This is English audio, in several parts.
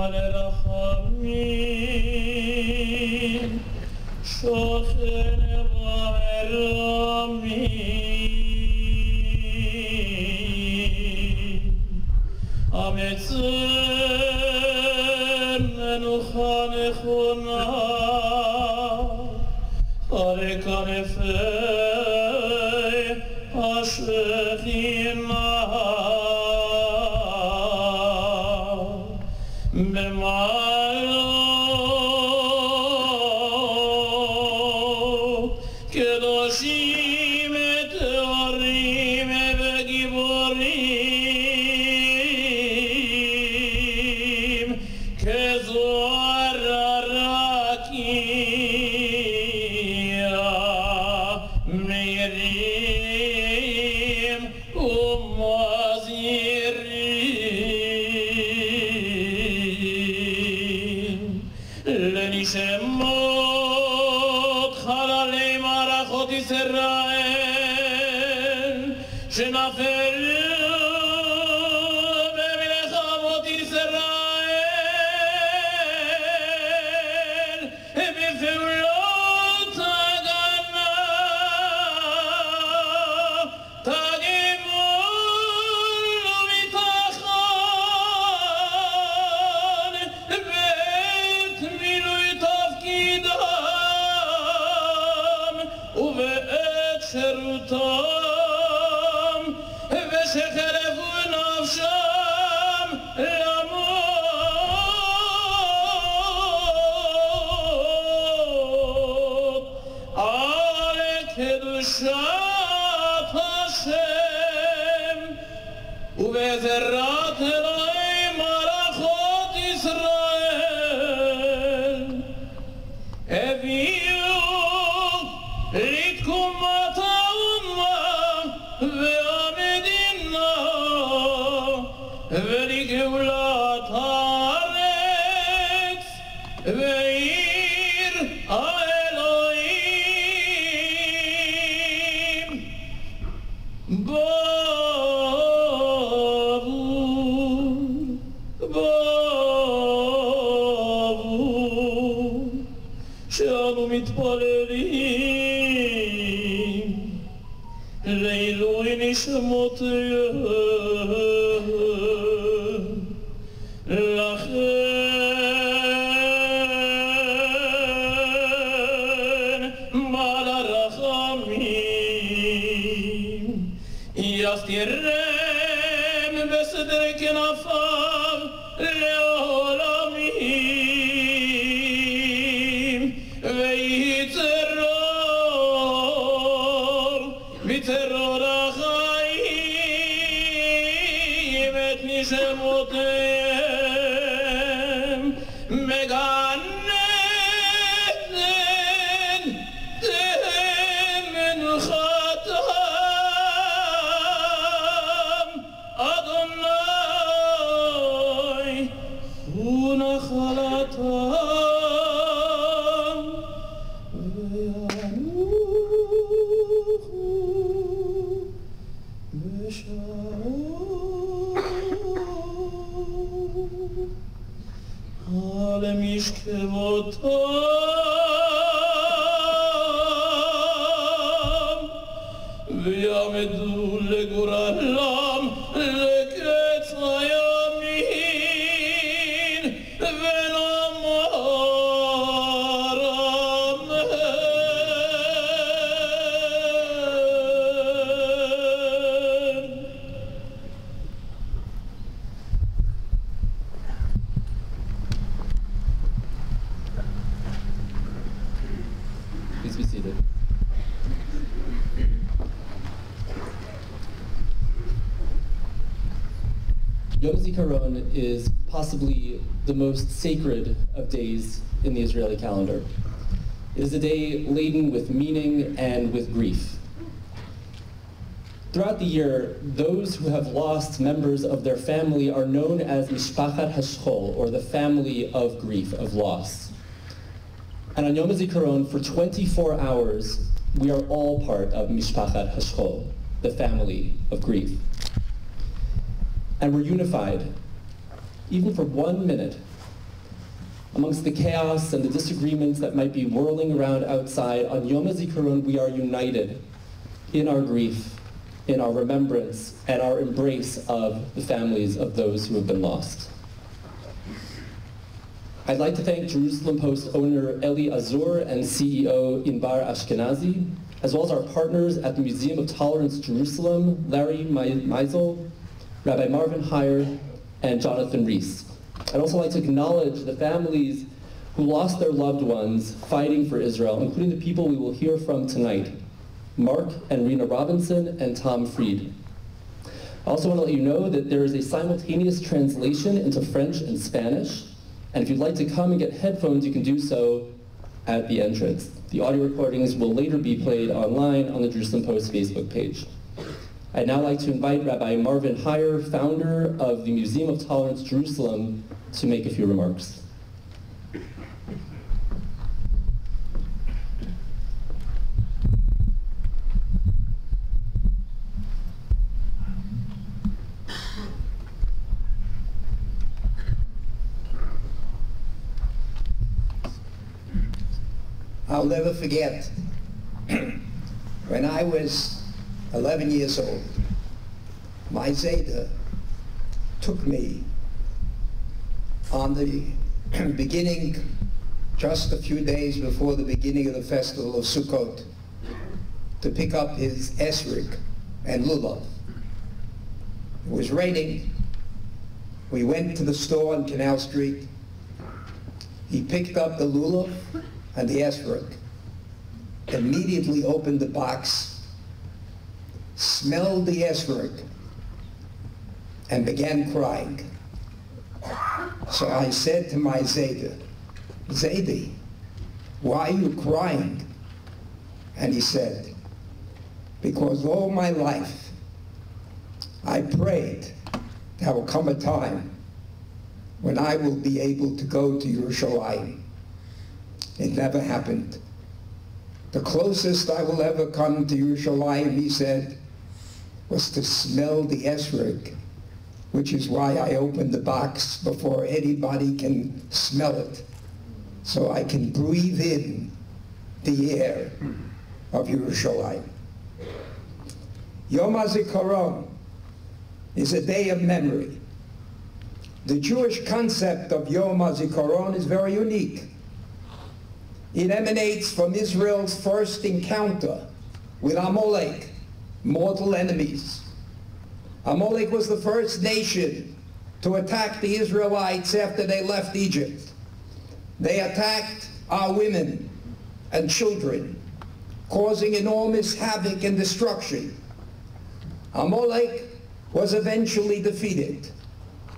מלא רחמים, שוכן במרמים, המצר מנוחה נכונה, הרי כנפי השכינה. במעלות קדושים טהורים וגיבורים, כזוהר הרקיע, מאירים ומזהירים. לנשמות חללי מערכות ישראל שנפלו במלחמות ישראל בפעולות הגנה, תגמול וביטחון בעת מילוי תפקידם ובעת שירותם, ושחרפו נפשם למות על קדושת השם ובעזרת אלוהי מערכות ישראל, הביאו לתקומת האומה והמדינה ולגאולת הארץ ועיר האלוהים. בואו שאנו מתפללים לעילוי נשמותיהם, לכן בעל הרחמים יסתירם בסדר כנפיו לעולמים, ויצרור בטרור החיים את נשמותיהם, מגן עדן מנחתם, אדוני הוא נחלתם, וינוחו בשלום על משכבותם, ויעמדו לגורלם לקץ הימין, ונאמר אמן. Please be seated. Yom Hazikaron is possibly the most sacred of days in the Israeli calendar. It is a day laden with meaning and with grief. Throughout the year, those who have lost members of their family are known as Mishpachat Hashchol, or the family of grief, of loss. And on Yom Hazikaron, for 24 hours, we are all part of Mishpachat Hashchol, the family of grief. And we're unified, even for 1 minute, Amongst the chaos and the disagreements that might be whirling around outside, on Yom HaZikaron we are united in our grief, in our remembrance, and our embrace of the families of those who have been lost. I'd like to thank Jerusalem Post owner Eli Azur and CEO Inbar Ashkenazi, as well as our partners at the Museum of Tolerance Jerusalem, Larry Meisel, Rabbi Marvin Heyer, and Jonathan Rees. I'd also like to acknowledge the families who lost their loved ones fighting for Israel, including the people we will hear from tonight, Mark and Rena Robinson and Tom Fried. I also want to let you know that there is a simultaneous translation into French and Spanish, and if you'd like to come and get headphones, you can do so at the entrance. The audio recordings will later be played online on the Jerusalem Post Facebook page. I'd now like to invite Rabbi Marvin Heyer, founder of the Museum of Tolerance Jerusalem, to make a few remarks. I'll never forget when I was 11 years old, my Zayda took me on the beginning, just a few days before the beginning of the festival of Sukkot, to pick up his esrog and lulav. It was raining. We went to the store on Canal Street. He picked up the lulav and the esrog, immediately opened the box, smelled the esrog, and began crying. So I said to my Zayda, Zaydi, why are you crying? And he said, because all my life I prayed there will come a time when I will be able to go to Yerushalayim. It never happened. The closest I will ever come to Yerushalayim, he said, was to smell the esrog, which is why I opened the box before anybody can smell it, so I can breathe in the air of Yerushalayim. Yom HaZikaron is a day of memory. The Jewish concept of Yom HaZikaron is very unique. It emanates from Israel's first encounter with Amalek, mortal enemies. Amalek was the first nation to attack the Israelites after they left Egypt. They attacked our women and children, causing enormous havoc and destruction. Amalek was eventually defeated,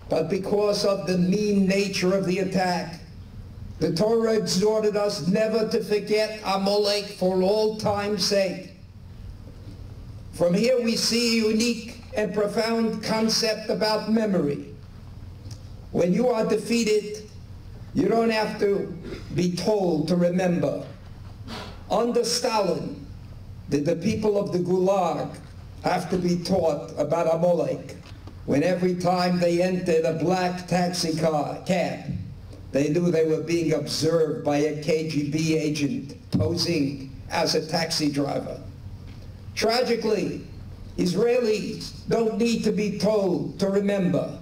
but because of the mean nature of the attack, the Torah exhorted us never to forget Amalek for all time's sake. From here we see a unique and profound concept about memory. When you are defeated, you don't have to be told to remember. Under Stalin, did the people of the Gulag have to be taught about Amalek when every time they entered a black taxi cab, they knew they were being observed by a KGB agent posing as a taxi driver? Tragically, Israelis don't need to be told to remember.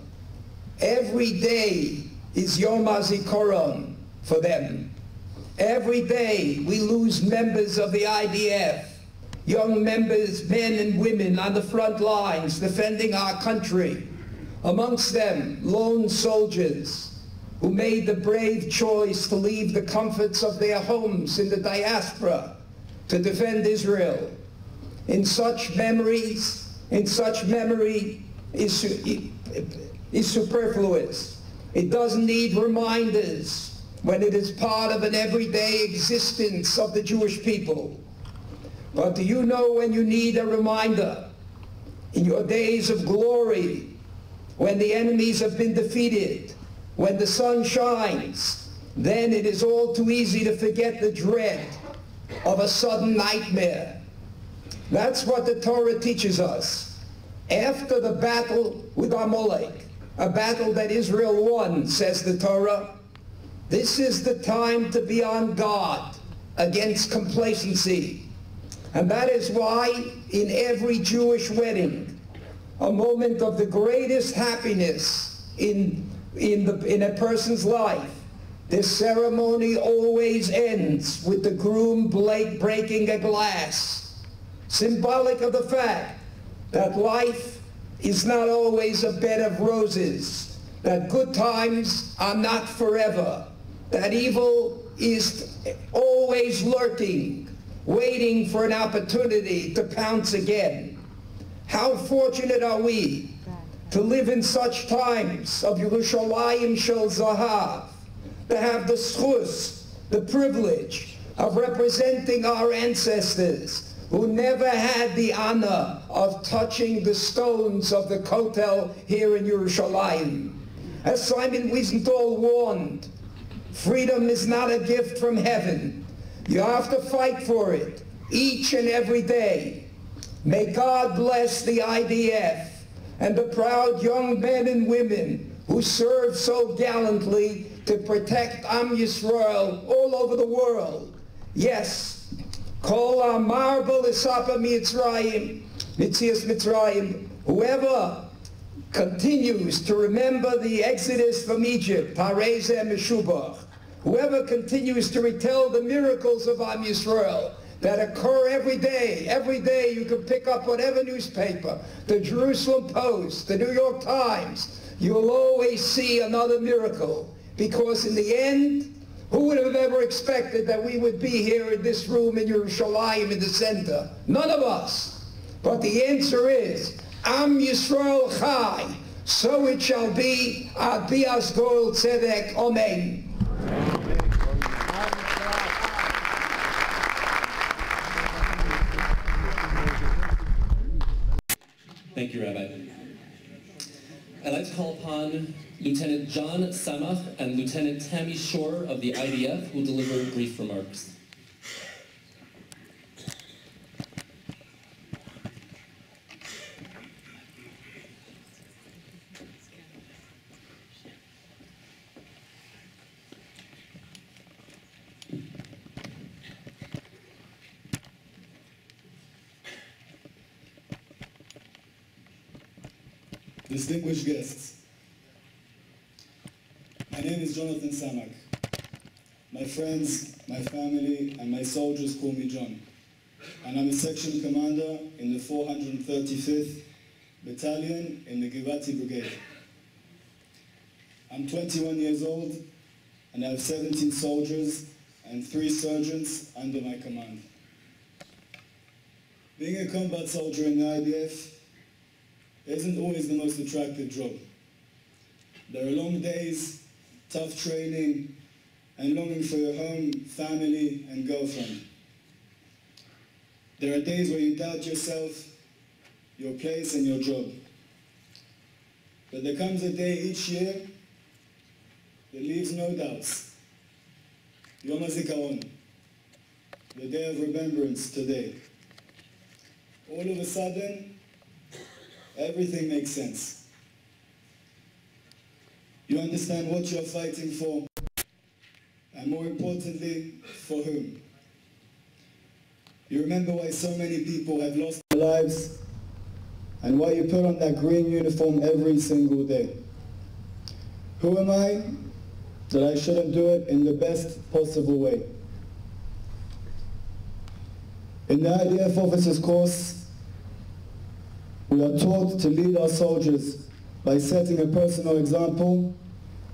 Every day is Yom HaZikaron for them. Every day we lose members of the IDF, young members, men and women on the front lines defending our country. Amongst them, lone soldiers who made the brave choice to leave the comforts of their homes in the diaspora to defend Israel. In such memory is superfluous. It doesn't need reminders when it is part of an everyday existence of the Jewish people. But do you know when you need a reminder? In your days of glory, when the enemies have been defeated, when the sun shines, then it is all too easy to forget the dread of a sudden nightmare. That's what the Torah teaches us. After the battle with Amalek, a battle that Israel won, says the Torah, This is the time to be on guard against complacency. And that is why in every Jewish wedding, a moment of the greatest happiness in a person's life, this ceremony always ends with the groom breaking a glass, symbolic of the fact that life is not always a bed of roses, that good times are not forever, that evil is always lurking, waiting for an opportunity to pounce again. How fortunate are we to live in such times of Yerushalayim Shel Zahav, to have the schus, the privilege of representing our ancestors who never had the honor of touching the stones of the Kotel here in Yerushalayim. As Simon Wiesenthal warned, freedom is not a gift from heaven. You have to fight for it each and every day. May God bless the IDF and the proud young men and women who serve so gallantly to protect Am Yisrael all over the world. Yes, Kol Amar B'Lisapa Mitzrayim, Mitzias Mitzrayim, whoever continues to remember the exodus from Egypt, Parezeh Meshubach, whoever continues to retell the miracles of Am Yisrael that occur every day you can pick up whatever newspaper, the Jerusalem Post, the New York Times, you'll always see another miracle. Because in the end, who would have ever expected that we would be here in this room in Yerushalayim in the center? None of us. But the answer is, Am Yisrael Chai, so it shall be, Ad Bias Goel Tzedek, Amen. Thank you, Rabbi. I'd like to call upon Lieutenant John Samach and Lieutenant Tammy Shore of the IDF who will deliver brief remarks. Distinguished guests, my name is Jonathan Samak. My friends, my family, and my soldiers call me John, and I'm a section commander in the 435th Battalion in the Givati Brigade. I'm 21 years old, and I have 17 soldiers and 3 sergeants under my command. Being a combat soldier in the IDF isn't always the most attractive job. There are long days, tough training, and longing for your home, family, and girlfriend. There are days where you doubt yourself, your place, and your job. But there comes a day each year that leaves no doubts. Yom Hazikaron, the day of remembrance today. All of a sudden, everything makes sense. You understand what you're fighting for, and more importantly, for whom. You remember why so many people have lost their lives, and why you put on that green uniform every single day. Who am I that I shouldn't do it in the best possible way? In the IDF officers course, we are taught to lead our soldiers by setting a personal example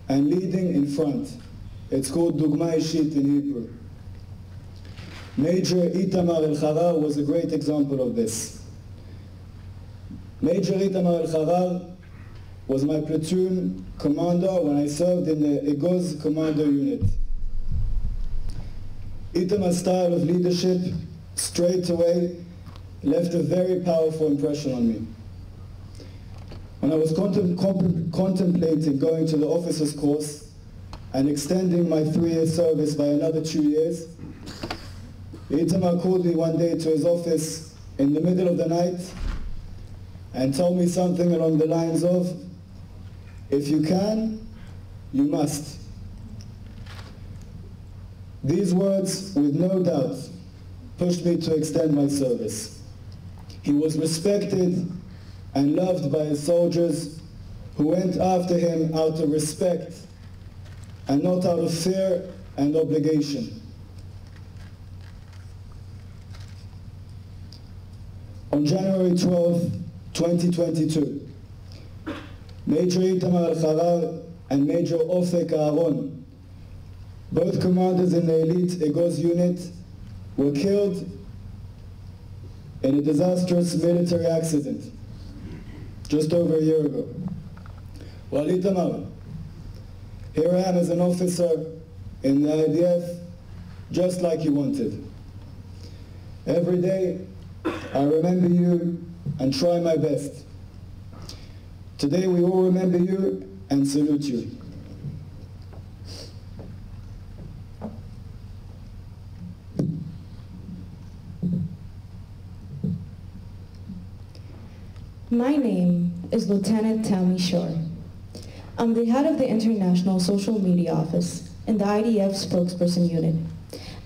and leading in front. It's called Dugma Ishit in Hebrew. Major Itamar El-Harar was a great example of this. Major Itamar El-Harar was my platoon commander when I served in the Egoz Commando Unit. Itamar's style of leadership straight away left a very powerful impression on me. When I was contemplating going to the officers course and extending my 3-year service by another 2 years, Itamar called me one day to his office in the middle of the night and told me something along the lines of, if you can, you must. These words, with no doubt, pushed me to extend my service. He was respected and loved by his soldiers who went after him out of respect and not out of fear and obligation. On January 12, 2022, Major Itamar Al-Harar and Major Ofek Aaron, both commanders in the elite Egoz unit, were killed in a disastrous military accident just over a year ago. Well, Itamar, here I am as an officer in the IDF, just like you wanted. Every day, I remember you and try my best. Today we all remember you and salute you. My name is Lieutenant Tammy Shore. I'm the head of the International Social Media Office in the IDF Spokesperson Unit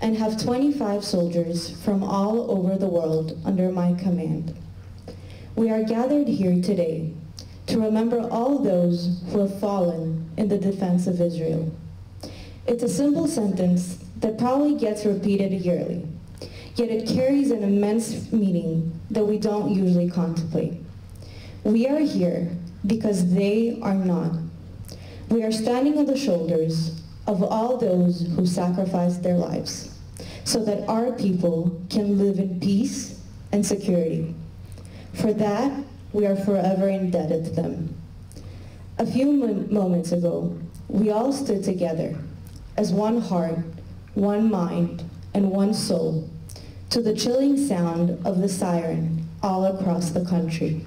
and have 25 soldiers from all over the world under my command. We are gathered here today to remember all those who have fallen in the defense of Israel. It's a simple sentence that probably gets repeated yearly, yet it carries an immense meaning that we don't usually contemplate. We are here because they are not. We are standing on the shoulders of all those who sacrificed their lives so that our people can live in peace and security. For that, we are forever indebted to them. A few moments ago, we all stood together as one heart, one mind, and one soul to the chilling sound of the siren all across the country.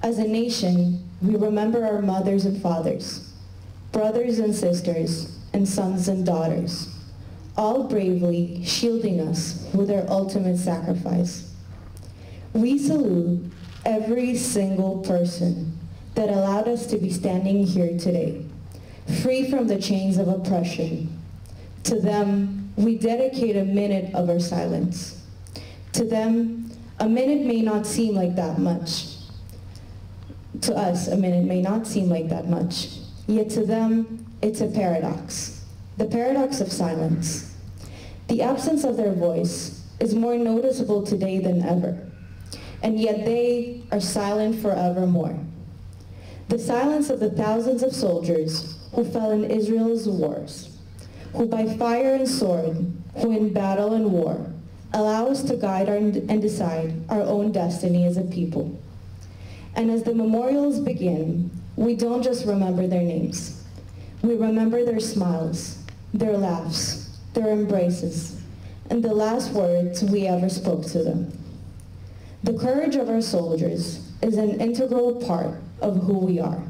As a nation, we remember our mothers and fathers, brothers and sisters, and sons and daughters, all bravely shielding us with their ultimate sacrifice. We salute every single person that allowed us to be standing here today, free from the chains of oppression. To them, we dedicate a minute of our silence. To them, a minute may not seem like that much. To us, a minute may not seem like that much, yet to them, it's a paradox. The paradox of silence. The absence of their voice is more noticeable today than ever, and yet they are silent forevermore. The silence of the thousands of soldiers who fell in Israel's wars, who by fire and sword, who in battle and war, allow us to guide and decide our own destiny as a people. And as the memorials begin, we don't just remember their names. We remember their smiles, their laughs, their embraces, and the last words we ever spoke to them. The courage of our soldiers is an integral part of who we are,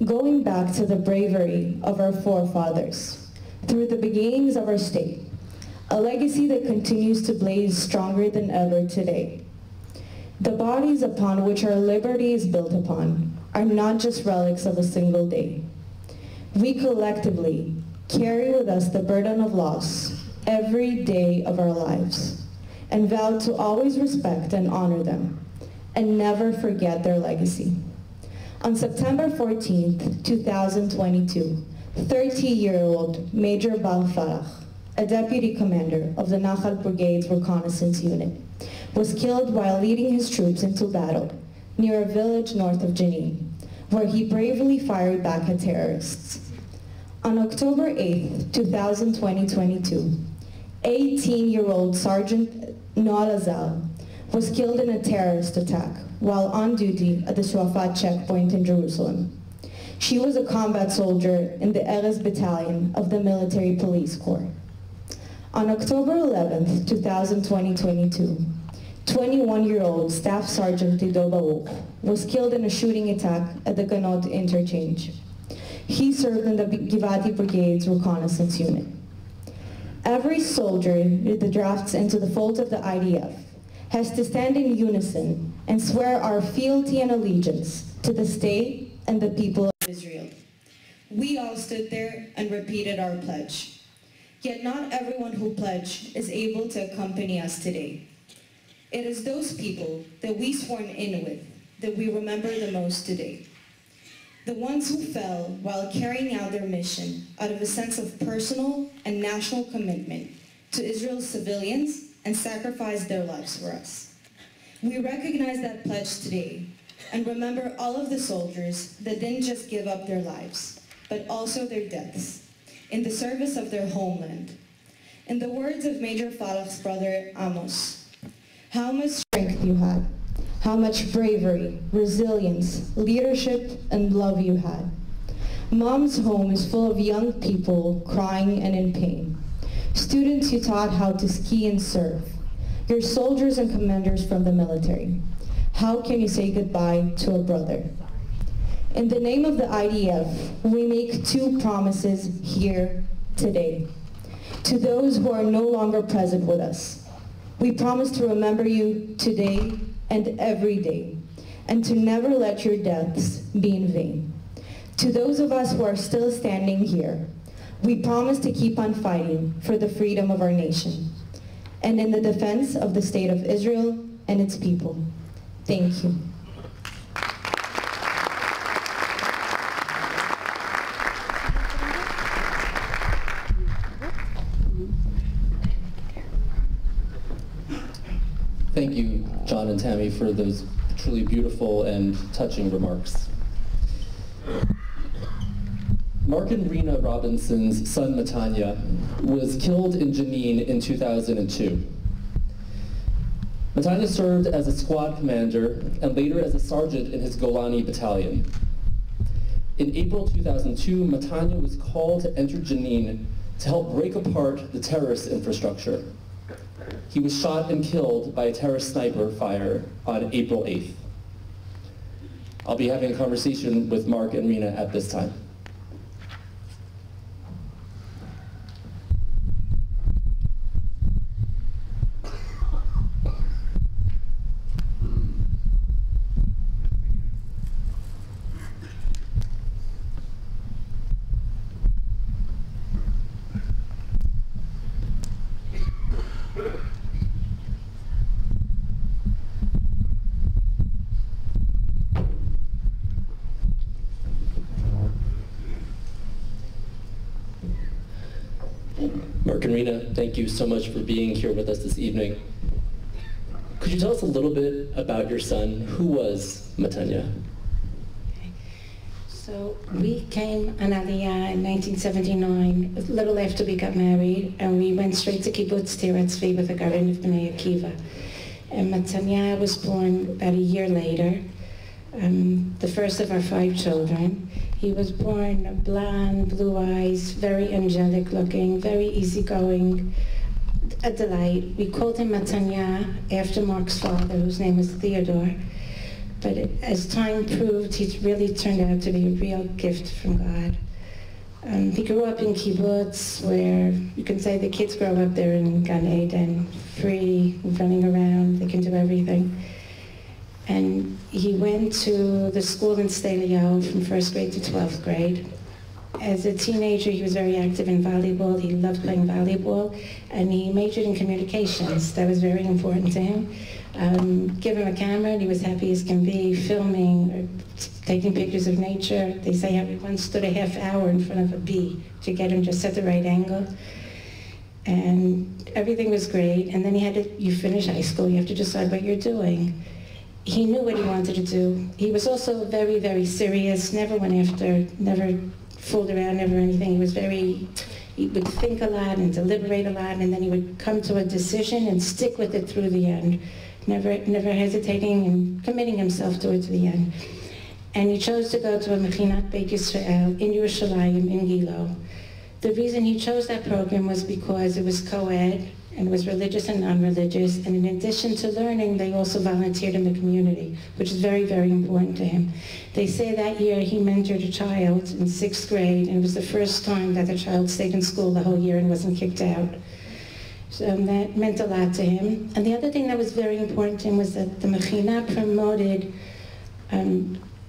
going back to the bravery of our forefathers, through the beginnings of our state, a legacy that continues to blaze stronger than ever today. The bodies upon which our liberty is built upon are not just relics of a single day. We collectively carry with us the burden of loss every day of our lives and vow to always respect and honor them and never forget their legacy. On September 14th, 2022, 30-year-old Major Bal Farach, a deputy commander of the Nachal Brigade's Reconnaissance Unit, was killed while leading his troops into battle near a village north of Jenin, where he bravely fired back at terrorists. On October 8, 2022, 18-year-old Sergeant Noah Lazal was killed in a terrorist attack while on duty at the Shuafat checkpoint in Jerusalem. She was a combat soldier in the Erez Battalion of the Military Police Corps. On October 11, 2022, 21-year-old Staff Sergeant Ido Baruch was killed in a shooting attack at the Ganot interchange. He served in the Givati Brigade's Reconnaissance Unit. Every soldier that drafts into the fold of the IDF has to stand in unison and swear our fealty and allegiance to the state and the people of Israel. We all stood there and repeated our pledge. Yet not everyone who pledged is able to accompany us today. It is those people that we sworn in with that we remember the most today. The ones who fell while carrying out their mission out of a sense of personal and national commitment to Israel's civilians and sacrificed their lives for us. We recognize that pledge today and remember all of the soldiers that didn't just give up their lives, but also their deaths in the service of their homeland. In the words of Major Farah's brother Amos, how much strength you had, how much bravery, resilience, leadership, and love you had. Mom's home is full of young people crying and in pain. Students you taught how to ski and surf. Your soldiers and commanders from the military. How can you say goodbye to a brother? In the name of the IDF, we make two promises here today. To those who are no longer present with us, we promise to remember you today and every day, and to never let your deaths be in vain. To those of us who are still standing here, we promise to keep on fighting for the freedom of our nation, and in the defense of the state of Israel and its people. Thank you. Thank you, John and Tammy, for those truly beautiful and touching remarks. Mark and Rena Robinson's son, Matanya, was killed in Jenin in 2002. Matanya served as a squad commander and later as a sergeant in his Golani battalion. In April 2002, Matanya was called to enter Jenin to help break apart the terrorist infrastructure. He was shot and killed by a terrorist sniper fire on April 8th. I'll be having a conversation with Mark and Rena at this time. Mark and Rena, thank you so much for being here with us this evening. Could you tell us a little bit about your son? Who was Matanya? So we came on Aliyah in 1979, a little after we got married, and we went straight to Kibbutz Tirat Tzvi with the Garin of Bnei Akiva. And Matanya was born about a year later, the first of our 5 children. He was born blonde, blue eyes, very angelic looking, very easygoing, a delight. We called him Matanya after Mark's father, whose name was Theodore. But as time proved, he's really turned out to be a real gift from God. He grew up in kibbutz, where you can say the kids grow up there in Gan Eden, free, running around, they can do everything. And he went to the school in Stelio from 1st grade to 12th grade. As a teenager, he was very active in volleyball. He loved playing volleyball, and he majored in communications. That was very important to him. Give him a camera, and he was happy as can be, filming or taking pictures of nature. They say how he once stood a half hour in front of a bee to get him just at the right angle. And everything was great. And then you finish high school, you have to decide what you're doing. He knew what he wanted to do. He was also very, very serious, never went after, never fooled around, never anything. He would think a lot and deliberate a lot, and then he would come to a decision and stick with it through the end, never hesitating and committing himself to it to the end. And he chose to go to a Mechinat Beit Yisrael in Yerushalayim, in Gilo. The reason he chose that program was because it was co-ed, and was religious and non-religious, and in addition to learning, they also volunteered in the community, which is very, very important to him. They say that year he mentored a child in 6th grade, and it was the first time that the child stayed in school the whole year and wasn't kicked out. So that meant a lot to him. And the other thing that was very important to him was that the Mechina promoted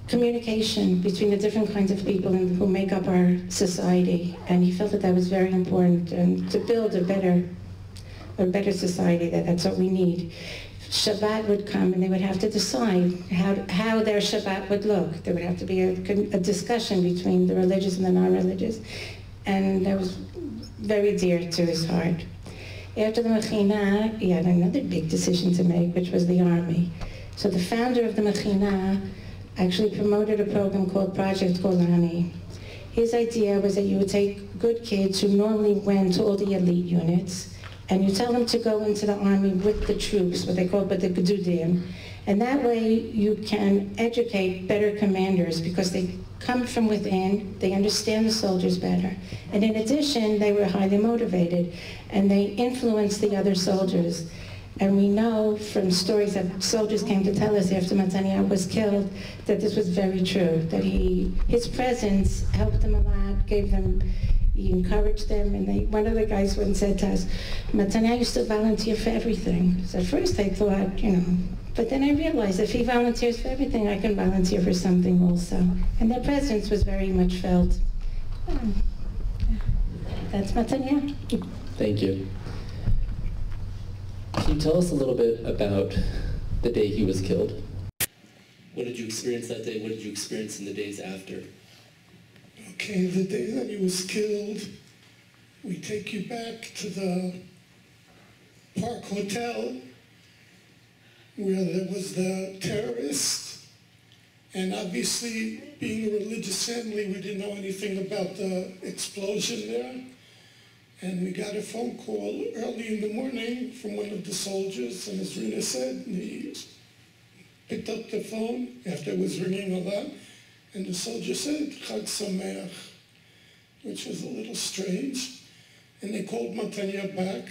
communication between the different kinds of people who make up our society, and he felt that that was very important, and to build a better society, that's what we need. Shabbat would come and they would have to decide how their Shabbat would look. There would have to be a discussion between the religious and the non-religious, and that was very dear to his heart. After the Mechina, he had another big decision to make, which was the army. So the founder of the Mechina actually promoted a program called Project Golani. His idea was that you would take good kids who normally went to all the elite units, and you tell them to go into the army with the troops, what they call the Gedudim, and that way you can educate better commanders because they come from within, they understand the soldiers better. And in addition, they were highly motivated, and they influenced the other soldiers. And we know from stories that soldiers came to tell us after Netanyahu was killed that this was very true, that his presence helped them a lot, gave them, he encouraged them, and one of the guys once said to us, Netanyahu used to volunteer for everything. So at first I thought, but then I realized if he volunteers for everything, I can volunteer for something also. And their presence was very much felt. That's Netanyahu. Thank you. Can you tell us a little bit about the day he was killed? What did you experience that day? What did you experience in the days after? Okay, the day that he was killed, we take you back to the Park Hotel where there was the terrorist, and obviously being a religious family, we didn't know anything about the explosion there. And we got a phone call early in the morning from one of the soldiers, and as Rina said, he picked up the phone after it was ringing a lot, and the soldier said, Chag Sameach, which was a little strange. And they called Netanyahu back,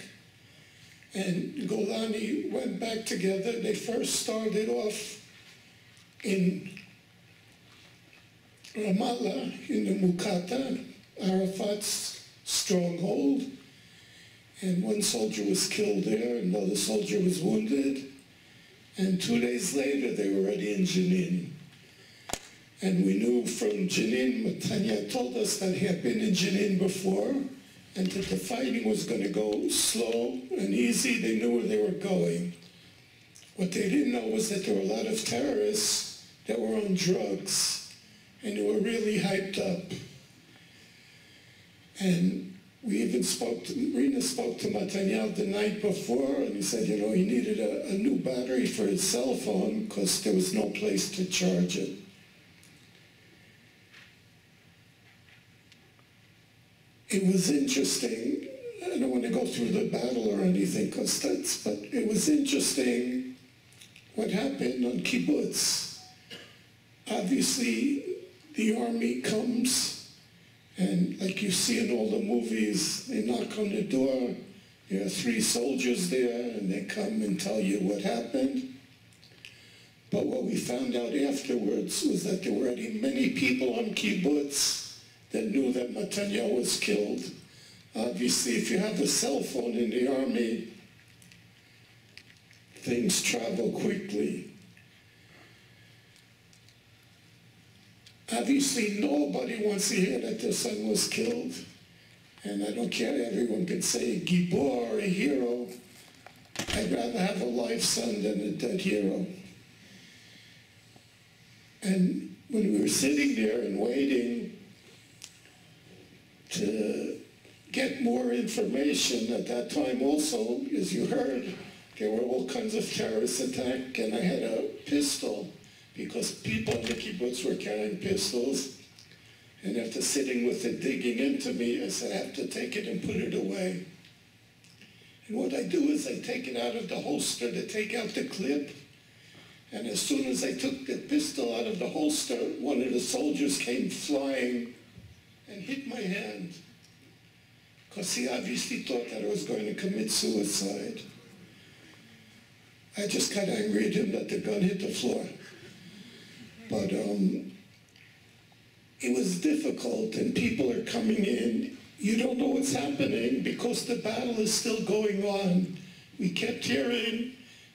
and Golani went back together. They first started off in Ramallah, in the Mukata, Arafat's stronghold. And one soldier was killed there, another soldier was wounded. And 2 days later, they were already in Jenin. And we knew from Jenin, Netanyahu told us that he had been in Jenin before, and that the fighting was going to go slow and easy. They knew where they were going. What they didn't know was that there were a lot of terrorists that were on drugs, and they were really hyped up. And we even Rina spoke to Netanyahu the night before, and he said, he needed a new battery for his cell phone because there was no place to charge it. It was interesting. I don't want to go through the battle or anything, but it was interesting what happened on kibbutz. Obviously, the army comes, and like you see in all the movies, they knock on the door. There are 3 soldiers there, and they come and tell you what happened. But what we found out afterwards was that there were already many people on kibbutz that knew that Netanyahu was killed. Obviously, if you have a cell phone in the army, things travel quickly. Obviously, nobody wants to hear that their son was killed. And I don't care, everyone can say a gibor or a hero. I'd rather have a live son than a dead hero. And when we were sitting there and waiting to get more information, at that time also, as you heard, there were all kinds of terrorist attacks, and I had a pistol because people in the kibbutz were carrying pistols. And after sitting with it digging into me, I said, I have to take it and put it away. And what I do is I take it out of the holster to take out the clip. And as soon as I took the pistol out of the holster, one of the soldiers came flying and hit my hand, because he obviously thought that I was going to commit suicide. I just got angry at him that the gun hit the floor. But it was difficult, and people are coming in. You don't know what's happening because the battle is still going on. We kept hearing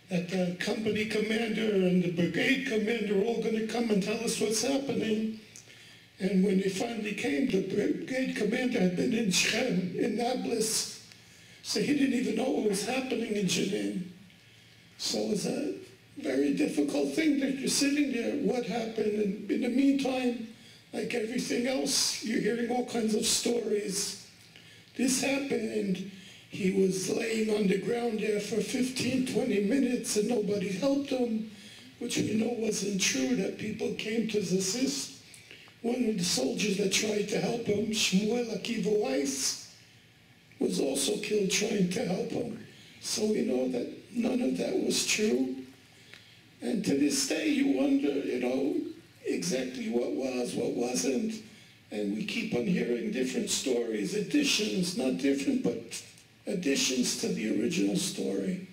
that the company commander and the brigade commander are all going to come and tell us what's happening. And when they finally came, the brigade commander had been in Shechem, in Nablus, so he didn't even know what was happening in Jenin. So it was a very difficult thing that you're sitting there, what happened? And in the meantime, like everything else, you're hearing all kinds of stories. This happened, he was laying on the ground there for 15, 20 minutes and nobody helped him, which we know wasn't true, that people came to assist. One of the soldiers that tried to help him, Shmuel Akiva Weiss, was also killed trying to help him. So we know that none of that was true. And to this day, you wonder, exactly what was, what wasn't. And we keep on hearing different stories, additions, not different, but additions to the original story.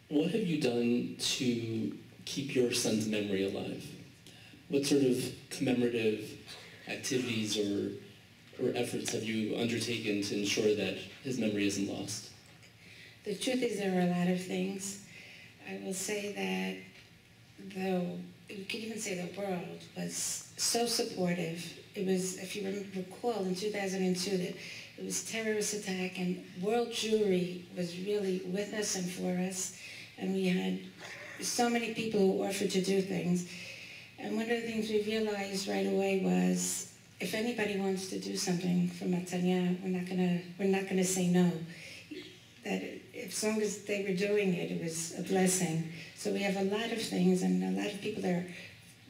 What have you done to keep your son's memory alive? What sort of commemorative activities or efforts have you undertaken to ensure that his memory isn't lost? The truth is there are a lot of things. I will say that though, you could even say the world was so supportive. It was, if you recall, in 2002, that it was terrorist attack and world Jewry was really with us and for us. And we had so many people who offered to do things. And one of the things we realized right away was, if anybody wants to do something for Matanya, we're not gonna say no. That as long as they were doing it, it was a blessing. So we have a lot of things and a lot of people there.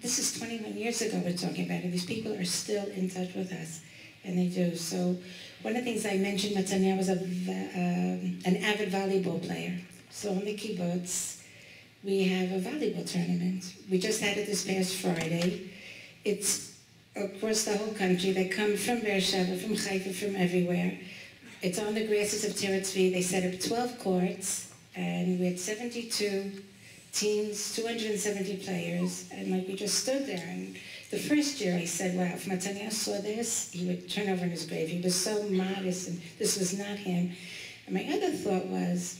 This is 21 years ago we're talking about it. These people are still in touch with us, and they do. So one of the things I mentioned, Matanya was an avid volleyball player. So on the kibbutz, we have a volleyball tournament. We just had it this past Friday. It's across the whole country. They come from Beersheba, from Haifa, from everywhere. It's on the grasses of Teretz Tzvi. They set up 12 courts, and we had 72 teams, 270 players, and like we just stood there. And the first year I said, wow, if Matanya saw this, he would turn over in his grave. He was so modest, and this was not him. And my other thought was,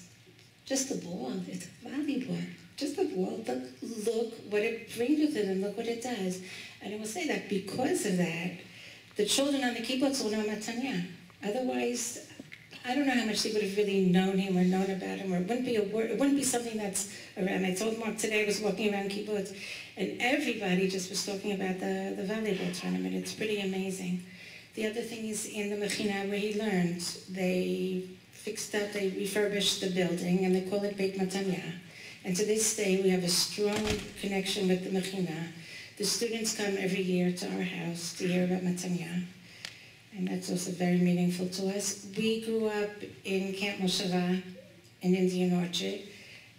just a ball, it's volleyball. Just a ball, but look what it brings with it, and look what it does. And I will say that because of that, the children on the kibbutz will know Matanya. Otherwise, I don't know how much they would have really known him or known about him, or it wouldn't be a word, it wouldn't be something that's around. I told Mark today I was walking around kibbutz, and everybody just was talking about the volleyball tournament. It's pretty amazing. The other thing is in the Mechina where he learned, they fixed up, they refurbished the building, and they call it Beit Matanya. And to this day, we have a strong connection with the Mechina. The students come every year to our house to hear about Matanya. And that's also very meaningful to us. We grew up in Camp Moshava in Indian Orchard,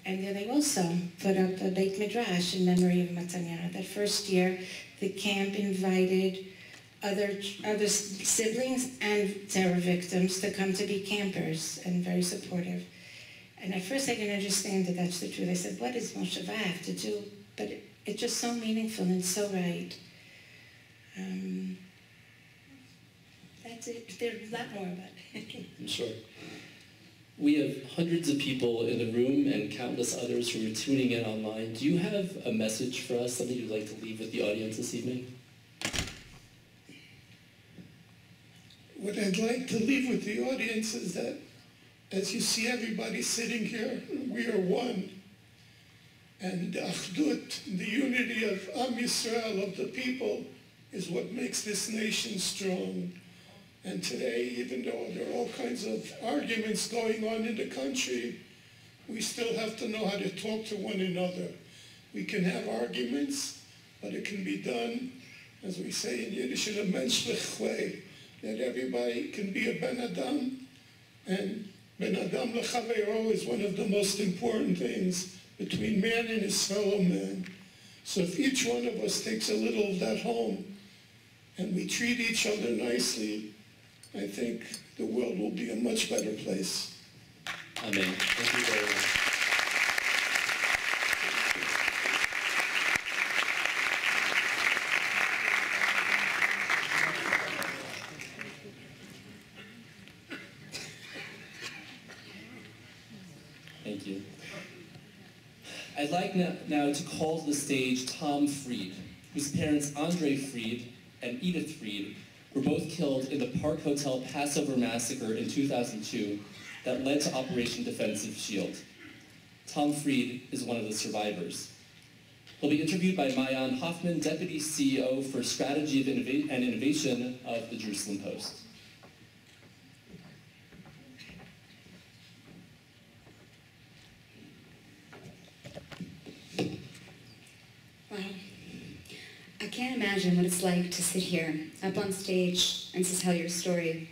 and there they also put up a Beit Midrash in memory of Matanya. That first year, the camp invited other siblings and terror victims to come to be campers, and very supportive. And at first I didn't understand that that's the truth. I said, what does Moshava have to do? But it's just so meaningful and so right. That's it. There's a lot more about it. I'm sure. We have hundreds of people in the room and countless others who are tuning in online. Do you have a message for us, something you'd like to leave with the audience this evening? What I'd like to leave with the audience is that as you see everybody sitting here, we are one. And the Achdut, the unity of Am Yisrael, of the people, is what makes this nation strong. And today, even though there are all kinds of arguments going on in the country, we still have to know how to talk to one another. We can have arguments, but it can be done, as we say in Yiddish, in a menschlich way, that everybody can be a Ben Adam, and Ben Adam lechaveiro is one of the most important things between man and his fellow man. So if each one of us takes a little of that home, and we treat each other nicely, I think the world will be a much better place. Amen. Thank you very much. you. I'd like now to call to the stage Tom Fried, whose parents Andre Fried and Edith Fried were both killed in the Park Hotel Passover massacre in 2002 that led to Operation Defensive Shield. Tom Fried is one of the survivors. He'll be interviewed by Maayan Hoffman, Deputy CEO for Strategy and Innovation of the Jerusalem Post. Wow. I can't imagine what it's like to sit here, up on stage, and to tell your story.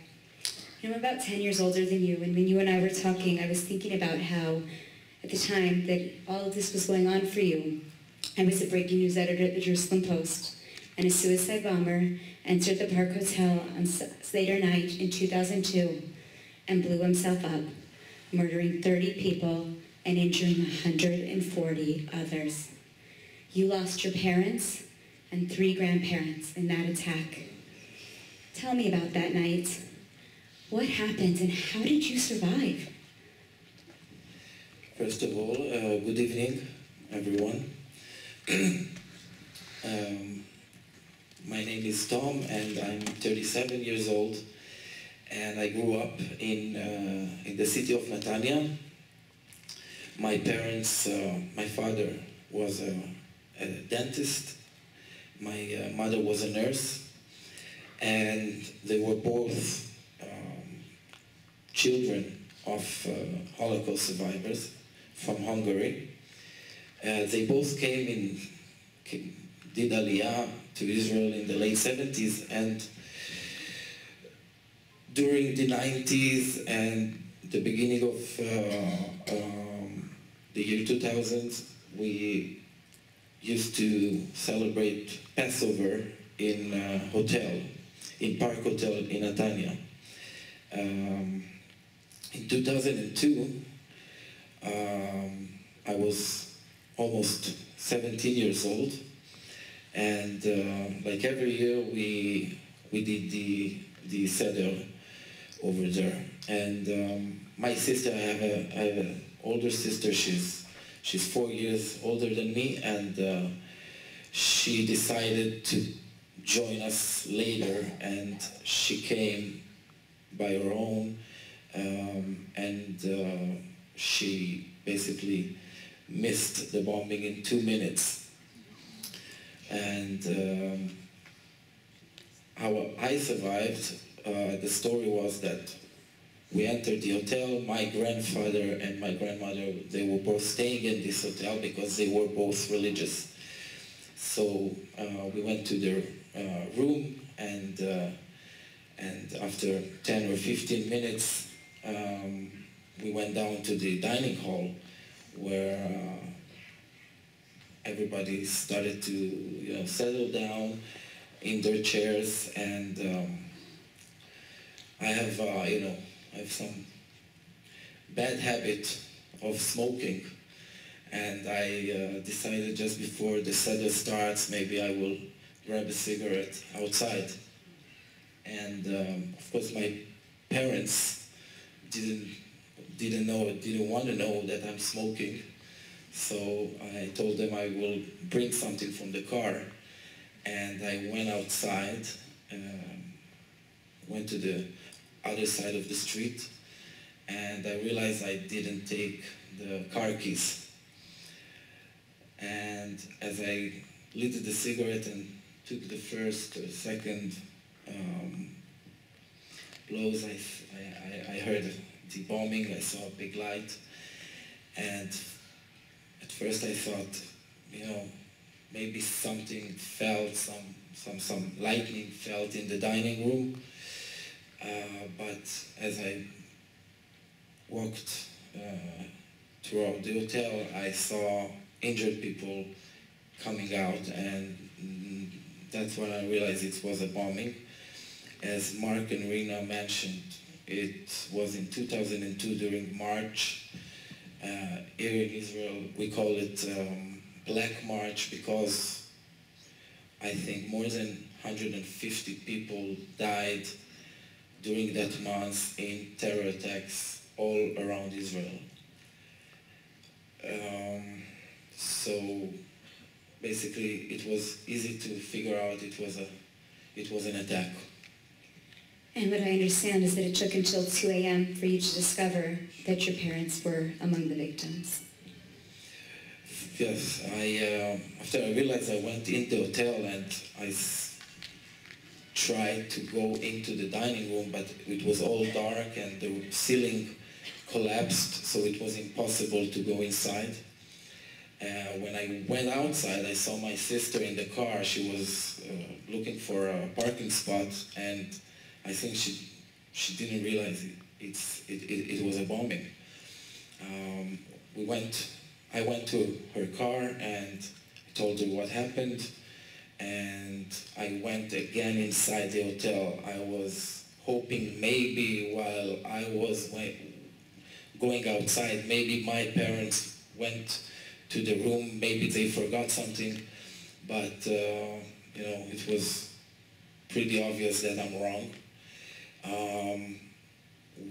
You know, I'm about 10 years older than you, and when you and I were talking, I was thinking about how, at the time that all of this was going on for you, I was a breaking news editor at the Jerusalem Post, and a suicide bomber entered the Park Hotel on Seder night in 2002 and blew himself up, murdering 30 people and injuring 140 others. You lost your parents and 3 grandparents in that attack. Tell me about that night. What happened and how did you survive? First of all, good evening, everyone. My name is Tom and I'm 37 years old, and I grew up in the city of Netanya. My parents, my father was a dentist, my mother was a nurse, and they were both children of Holocaust survivors from Hungary. They both did Aliyah to Israel in the late 70s, and during the 90s and the beginning of the year 2000, we used to celebrate Passover in in Park Hotel in Netanya. In 2002, I was almost 17 years old, and like every year we did the Seder over there. And my sister, I have an older sister. She's 4 years older than me, and she decided to join us later, and she came by her own, and she basically missed the bombing in 2 minutes. And how I survived, the story was that we entered the hotel. My grandfather and my grandmother, they were both staying in this hotel because they were both religious. So we went to their room, and after 10 or 15 minutes, we went down to the dining hall where everybody started to settle down in their chairs, and I have some bad habit of smoking, and I decided just before the Seder starts, maybe I will grab a cigarette outside. And of course my parents didn't want to know that I'm smoking, so I told them I will bring something from the car, and I went outside, went to the other side of the street, and I realized I didn't take the car keys. And as I lit the cigarette and took the first or second blows, I heard the bombing. I saw a big light, and at first I thought, maybe something fell, some lightning fell in the dining room. But as I walked throughout the hotel, I saw injured people coming out, and that's when I realized it was a bombing. As Mark and Rina mentioned, it was in 2002 during March. Here in Israel, we call it Black March because I think more than 150 people died during that month in terror attacks all around Israel. So basically, it was easy to figure out it was an attack. And what I understand is that it took until 2 a.m. for you to discover that your parents were among the victims. Yes, after I realized, I went in the hotel and I tried to go into the dining room, but it was all dark and the ceiling collapsed, so it was impossible to go inside. When I went outside, I saw my sister in the car. She was looking for a parking spot, and I think she didn't realize it was a bombing. I went to her car and I told her what happened, and I went again inside the hotel. I was hoping maybe while I was going outside, maybe my parents went to the room, maybe they forgot something, but you know, it was pretty obvious that I'm wrong.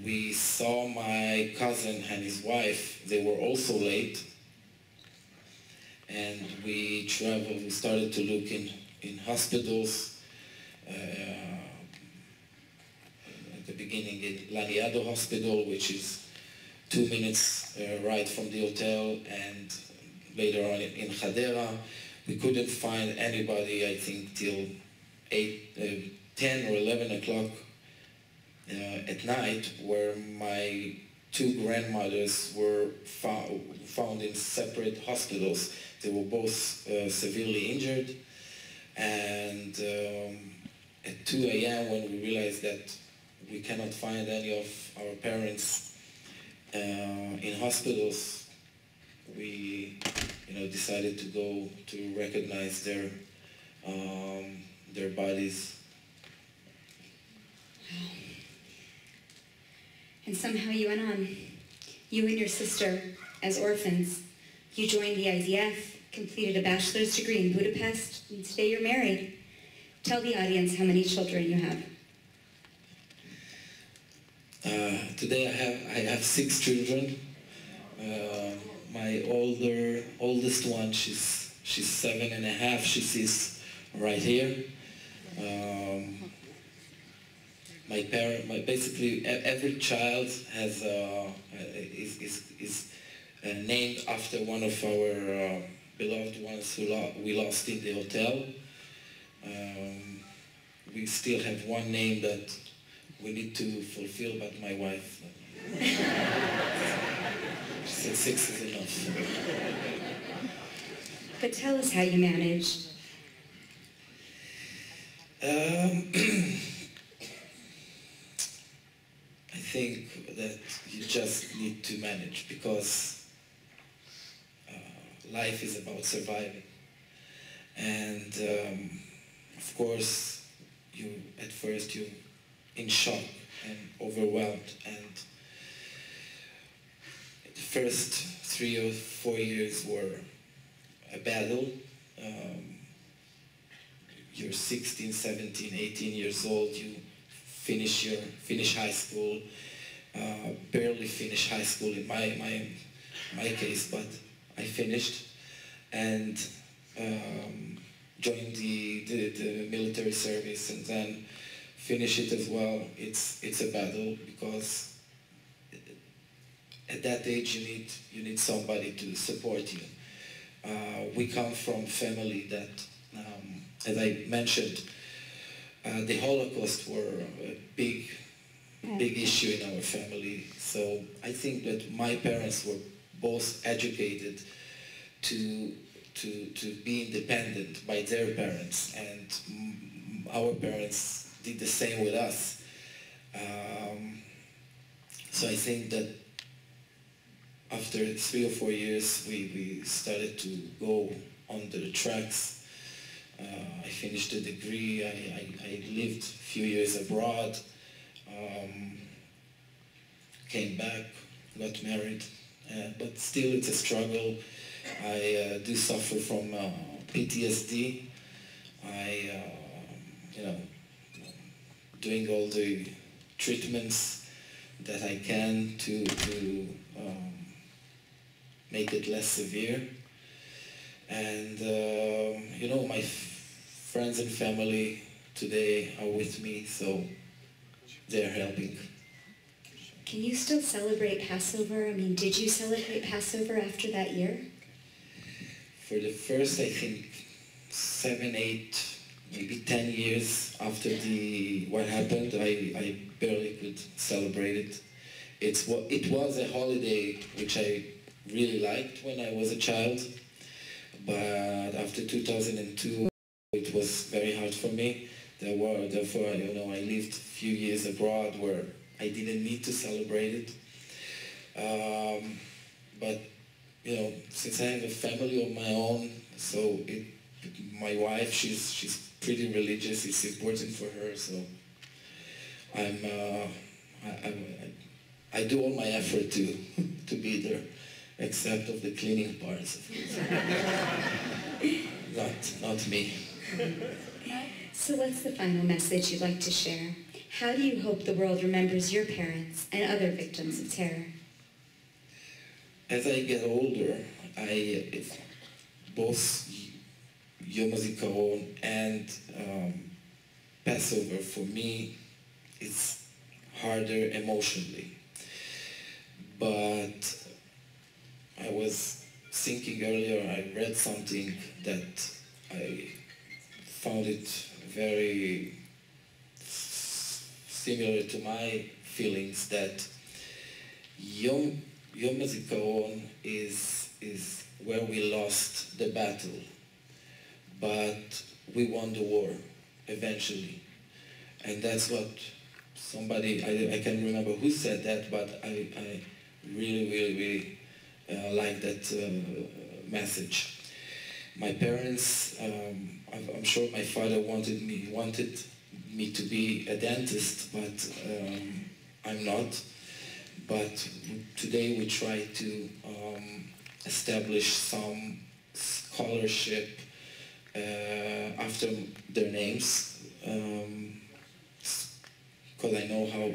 We saw my cousin and his wife. They were also late, and we traveled. We started to look in hospitals. At the beginning in Laniado Hospital, which is 2 minutes ride from the hotel, and later on in Hadera. We couldn't find anybody, I think, till 10 or 11 o'clock at night, where my two grandmothers were found in separate hospitals. They were both severely injured, and at 2 a.m. when we realized that we cannot find any of our parents in hospitals, we decided to go to recognize their bodies. And somehow you went on. You and your sister, as orphans, you joined the IDF, completed a bachelor's degree in Budapest, and today you're married. Tell the audience how many children you have. Today I have 6 children. My oldest one, she's 7.5. She sits right here. Basically every child has is named after one of our beloved ones who we lost in the hotel. We still have one name that we need to fulfill, but my wife, she said 6 is enough. But tell us how you manage. I think that you just need to manage, because life is about surviving. And of course, at first you're in shock and overwhelmed, and the first 3 or 4 years were a battle. You're 16, 17, 18 years old, you finish high school, barely finish high school in my case, but I finished, and joined the military service, and then finish it as well. It's a battle, because at that age you need somebody to support you. We come from family that, as I mentioned, the Holocaust were a big issue in our family. So I think that my parents were both educated to be independent by their parents, and our parents did the same with us. So I think that after 3 or 4 years, we started to go on the tracks. I finished the degree, I lived a few years abroad, came back, got married, but still it's a struggle. I do suffer from PTSD. Doing all the treatments that I can to make it less severe. And you know, my friends and family today are with me, so they're helping. Can you still celebrate Passover? I mean, did you celebrate Passover after that year? For the first, I think, 7, 8, maybe 10 years after what happened, I barely could celebrate it. It was a holiday which I really liked when I was a child, but after 2002, it was very hard for me. Therefore, you know, I lived a few years abroad where I didn't need to celebrate it. But you know, since I have a family of my own, so my wife, she's pretty religious. It's important for her, so I do all my effort to be there, except of the cleaning parts, of course. Not me. So what's the final message you'd like to share? How do you hope the world remembers your parents and other victims of terror? As I get older, both Yom Hazikaron and Passover for me is harder emotionally. But I was thinking earlier, I read something that I found it very similar to my feelings, that Yom Hazikaron is where we lost the battle, but we won the war eventually. And that's what somebody, I can't remember who said that, but I really like that message. My parents, I'm sure my father wanted me to be a dentist, but I'm not. But today we try to establish some scholarship after their names, because I know how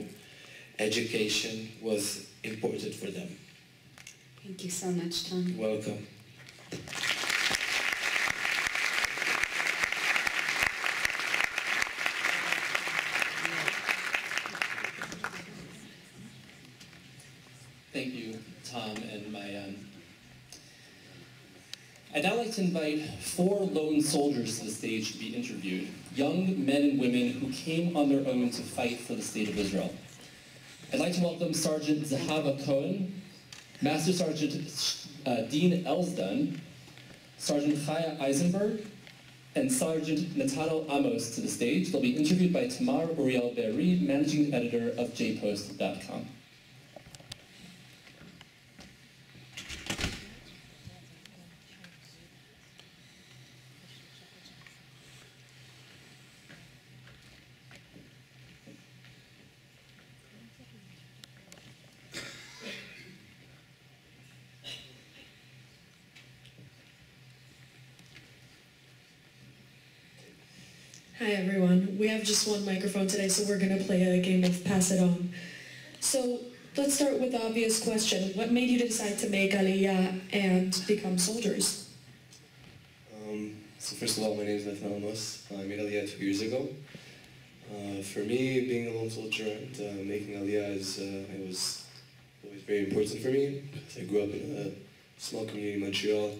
education was important for them. Thank you so much, Tom. Welcome. Thank you, Tom and Mayan. I'd now like to invite 4 lone soldiers to the stage to be interviewed, young men and women who came on their own to fight for the state of Israel. I'd like to welcome Sergeant Zahava Cohen, Master Sergeant Dean Elsdon, Sergeant Chaya Eisenberg, and Sergeant Nathaniel Amos to the stage. They'll be interviewed by Tamar Uriel Be'eri, Managing Editor of jpost.com. Hi everyone, we have just one microphone today, so we're going to play a game of Pass It On. So let's start with the obvious question. What made you decide to make Aliyah and become soldiers? So first of all, my name is Nathaniel Amos. I made Aliyah 2 years ago. For me, being a lone soldier and making Aliyah it was always very important for me. I grew up in a small community in Montreal,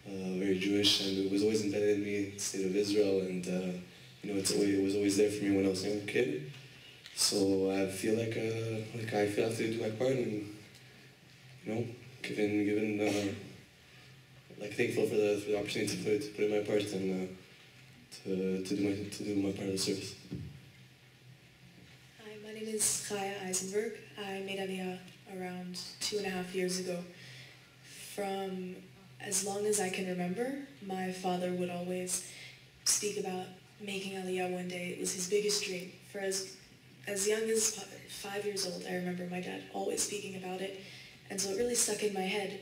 very Jewish, and it was always embedded in me, the state of Israel, and you know, it was always there for me when I was a young kid. So I feel like I feel I have to do my part, and you know, given like thankful for the opportunity to put in my part and to do my part of the service. Hi, my name is Chaya Eisenberg. I made Aliyah around 2.5 years ago. From as long as I can remember, my father would always speak about making Aliyah one day. It was his biggest dream. For as young as 5 years old, I remember my dad always speaking about it, and so it really stuck in my head.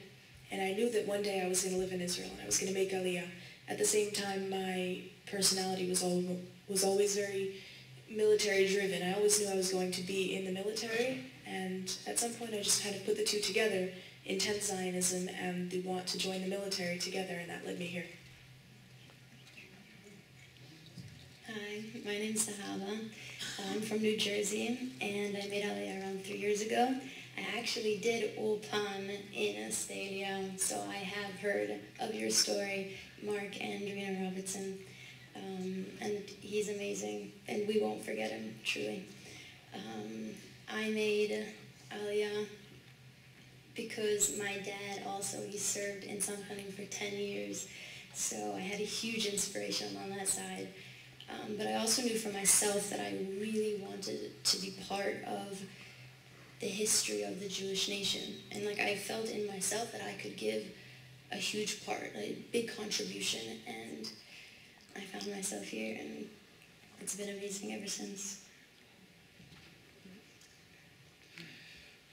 And I knew that one day I was going to live in Israel and I was going to make Aliyah. At the same time, my personality was always very military driven. I always knew I was going to be in the military, and at some point I just kind of put the two together intense Zionism and the want to join the military together, and that led me here. Hi, my name's Sahaba. I'm from New Jersey, and I made Aliyah around 3 years ago. I actually did Ulpan in Australia, so I have heard of your story, Mark and Rena Robertson, and he's amazing, and we won't forget him, truly. I made Aliyah because my dad also, he served in Samkhanim for 10 years, so I had a huge inspiration on that side. But I also knew for myself that I really wanted to be part of the history of the Jewish nation. And like I felt in myself that I could give a huge part, a big contribution, and I found myself here, and it's been amazing ever since.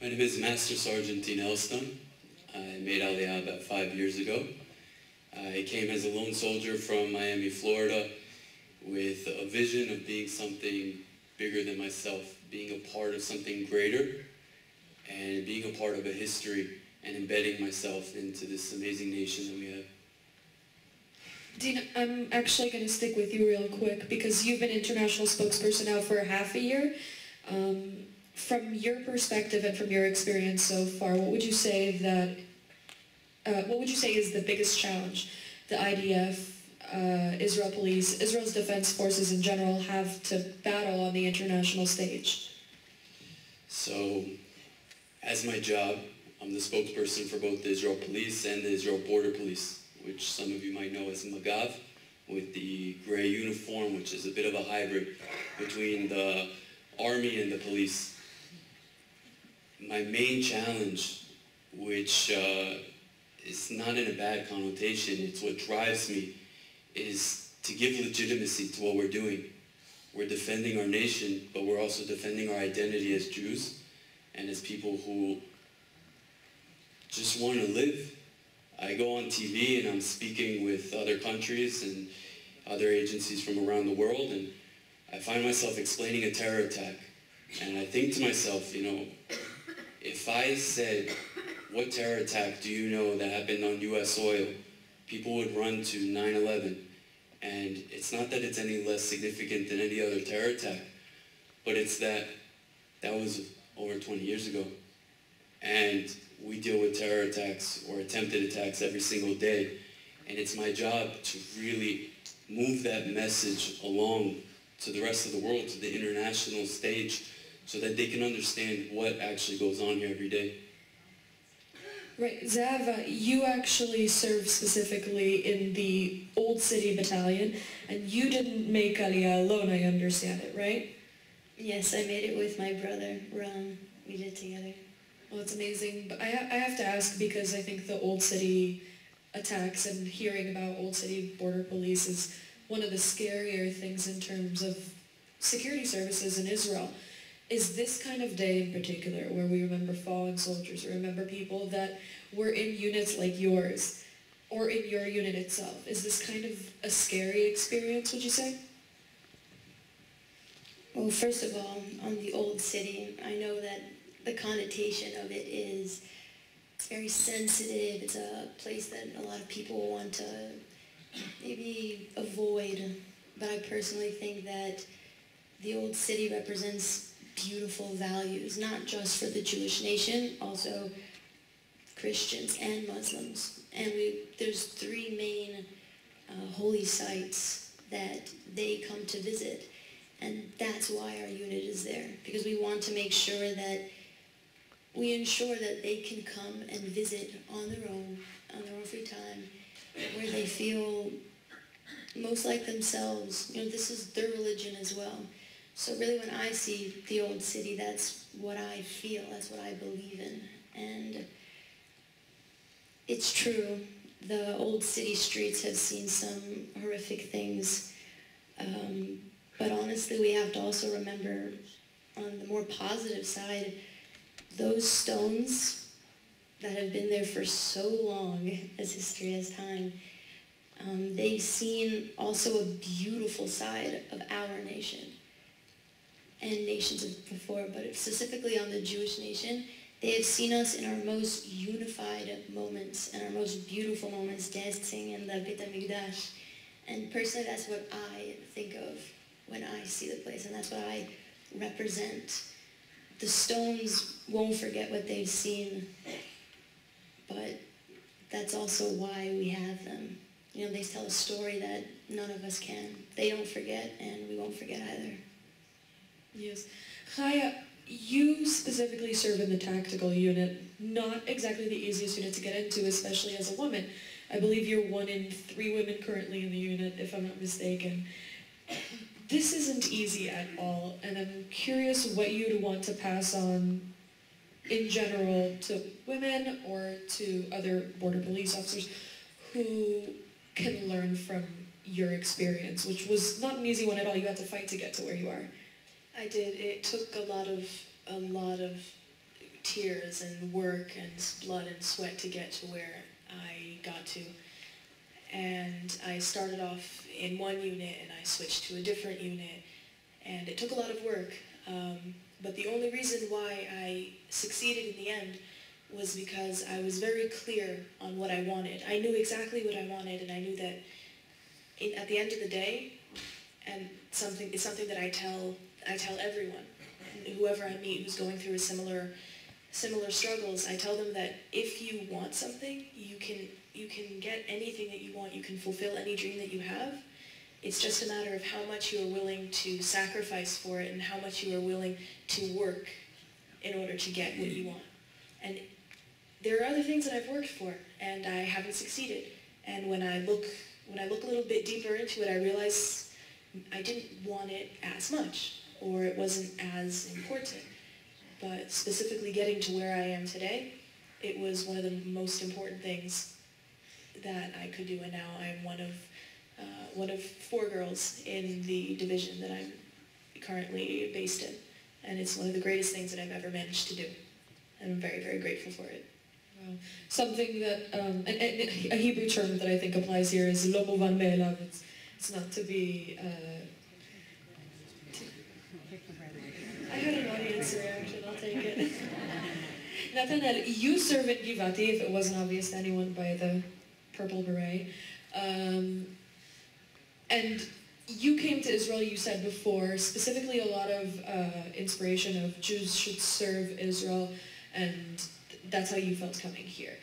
My name is Master Sergeant Dean Elstone. I made Aliyah about 5 years ago. I came as a lone soldier from Miami, Florida, with a vision of being something bigger than myself, being a part of something greater, and being a part of a history, and embedding myself into this amazing nation that we have. Dean, I'm actually going to stick with you real quick because you've been international spokesperson now for half a year. From your perspective and from your experience so far, what would you say is the biggest challenge the IDF, Israel Police, Israel's defense forces in general have to battle on the international stage? So, as my job, I'm the spokesperson for both the Israel Police and the Israel Border Police, which some of you might know as Magav, with the gray uniform, which is a bit of a hybrid between the army and the police. My main challenge, which is not in a bad connotation, it's what drives me, is to give legitimacy to what we're doing. We're defending our nation, but we're also defending our identity as Jews and as people who just want to live. I go on TV and I'm speaking with other countries and other agencies from around the world, and I find myself explaining a terror attack. And I think to myself, you know, if I said, what terror attack do you know that happened on US soil? People would run to 9/11. And it's not that it's any less significant than any other terror attack, but it's that that was over 20 years ago. And we deal with terror attacks or attempted attacks every single day. And it's my job to really move that message along to the rest of the world, to the international stage, so that they can understand what actually goes on here every day. Right, Zav, you actually served specifically in the Old City Battalion, and you didn't make Aliyah alone, I understand it, right? Yes, I made it with my brother, Ram. We did it together. Well, it's amazing, but I have to ask because I think the Old City attacks and hearing about Old City Border Police is one of the scarier things in terms of security services in Israel. Is this kind of day in particular, where we remember fallen soldiers, or remember people that were in units like yours, or in your unit itself, is this kind of a scary experience, would you say? Well, first of all, on the Old City, I know that the connotation of it is, it's very sensitive, it's a place that a lot of people want to maybe avoid, but I personally think that the Old City represents beautiful values, not just for the Jewish nation, also Christians and Muslims. And there's three main holy sites that they come to visit. And that's why our unit is there, because we want to make sure that we ensure that they can come and visit on their own free time, where they feel most like themselves. You know, this is their religion as well. So really when I see the Old City, that's what I feel, that's what I believe in. And it's true, the Old City streets have seen some horrific things. But honestly, we have to also remember, on the more positive side, those stones that have been there for so long, as history has time, they've seen also a beautiful side of our nation and nations before, but specifically on the Jewish nation, They have seen us in our most unified moments and our most beautiful moments dancing in the Beit HaMikdash. And personally, that's what I think of when I see the place, and that's what I represent. The stones won't forget what they've seen, but that's also why we have them. You know, they tell a story that none of us can. They don't forget, and we won't forget either. Yes. Chaya, you specifically serve in the tactical unit, not exactly the easiest unit to get into, especially as a woman. I believe you're 1 in 3 women currently in the unit, if I'm not mistaken. This isn't easy at all, and I'm curious what you'd want to pass on in general to women or to other border police officers who can learn from your experience, which was not an easy one at all. You had to fight to get to where you are. I did. It took a lot of tears and work and blood and sweat to get to where I got to. And I started off in one unit and I switched to a different unit, and it took a lot of work. But the only reason why I succeeded in the end was because I was very clear on what I wanted. I knew exactly what I wanted, and I knew that at the end of the day, and it's something that I tell everyone, whoever I meet who's going through similar struggles, I tell them that if you want something, you can get anything that you want, you can fulfill any dream that you have. It's just a matter of how much you are willing to sacrifice for it and how much you are willing to work in order to get what you want. And there are other things that I've worked for and I haven't succeeded. And when I look a little bit deeper into it, I realize I didn't want it as much, or it wasn't as important. But specifically getting to where I am today, it was one of the most important things that I could do, and now I'm one of 4 girls in the division that I'm currently based in, and it's one of the greatest things that I've ever managed to do. I'm very, very grateful for it. Wow. Something that, a Hebrew term that I think applies here is lo muvan me'elav. It's not to be... I had an audience reaction, I'll take it. Nathaniel, you serve at Givati, if it wasn't obvious to anyone by the purple beret. And you came to Israel, you said before, specifically a lot of inspiration of Jews should serve Israel, and that's how you felt coming here.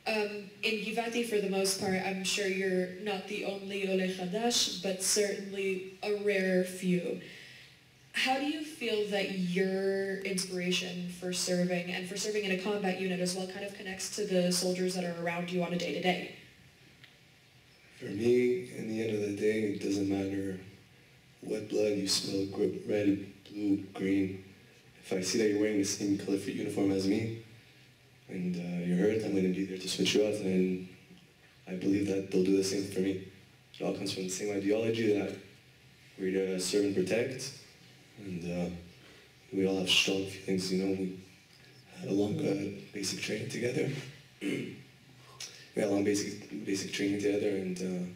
In Givati, for the most part, I'm sure you're not the only Ole Chadash, but certainly a rare few. How do you feel that your inspiration for serving, and for serving in a combat unit as well, kind of connects to the soldiers that are around you on a day-to-day? For me, in the end of the day, it doesn't matter what blood you smell, red, blue, green. If I see that you're wearing the same color uniform as me, and you're hurt, I'm going to be there to switch you out, and I believe that they'll do the same for me. It all comes from the same ideology that we're to serve and protect, and we all have strong feelings, you know. We had a long basic training together. We had a long basic training together, and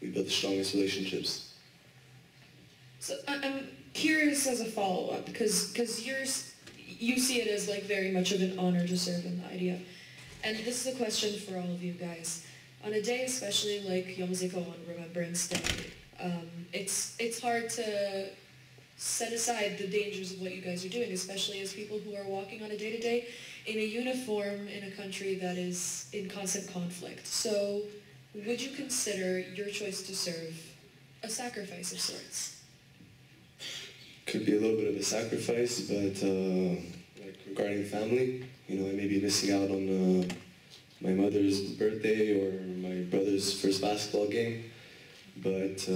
we built the strongest relationships. So I'm curious as a follow-up, because you see it as like very much of an honor to serve in the IDF. And this is a question for all of you guys. On a day especially like Yom Zikaron, Remembrance Day, it's hard to set aside the dangers of what you guys are doing, especially as people who are walking on a day-to-day in a uniform in a country that is in constant conflict. So would you consider your choice to serve a sacrifice of sorts? Could be a little bit of a sacrifice, but like regarding family, you know, I may be missing out on my mother's birthday or my brother's first basketball game, but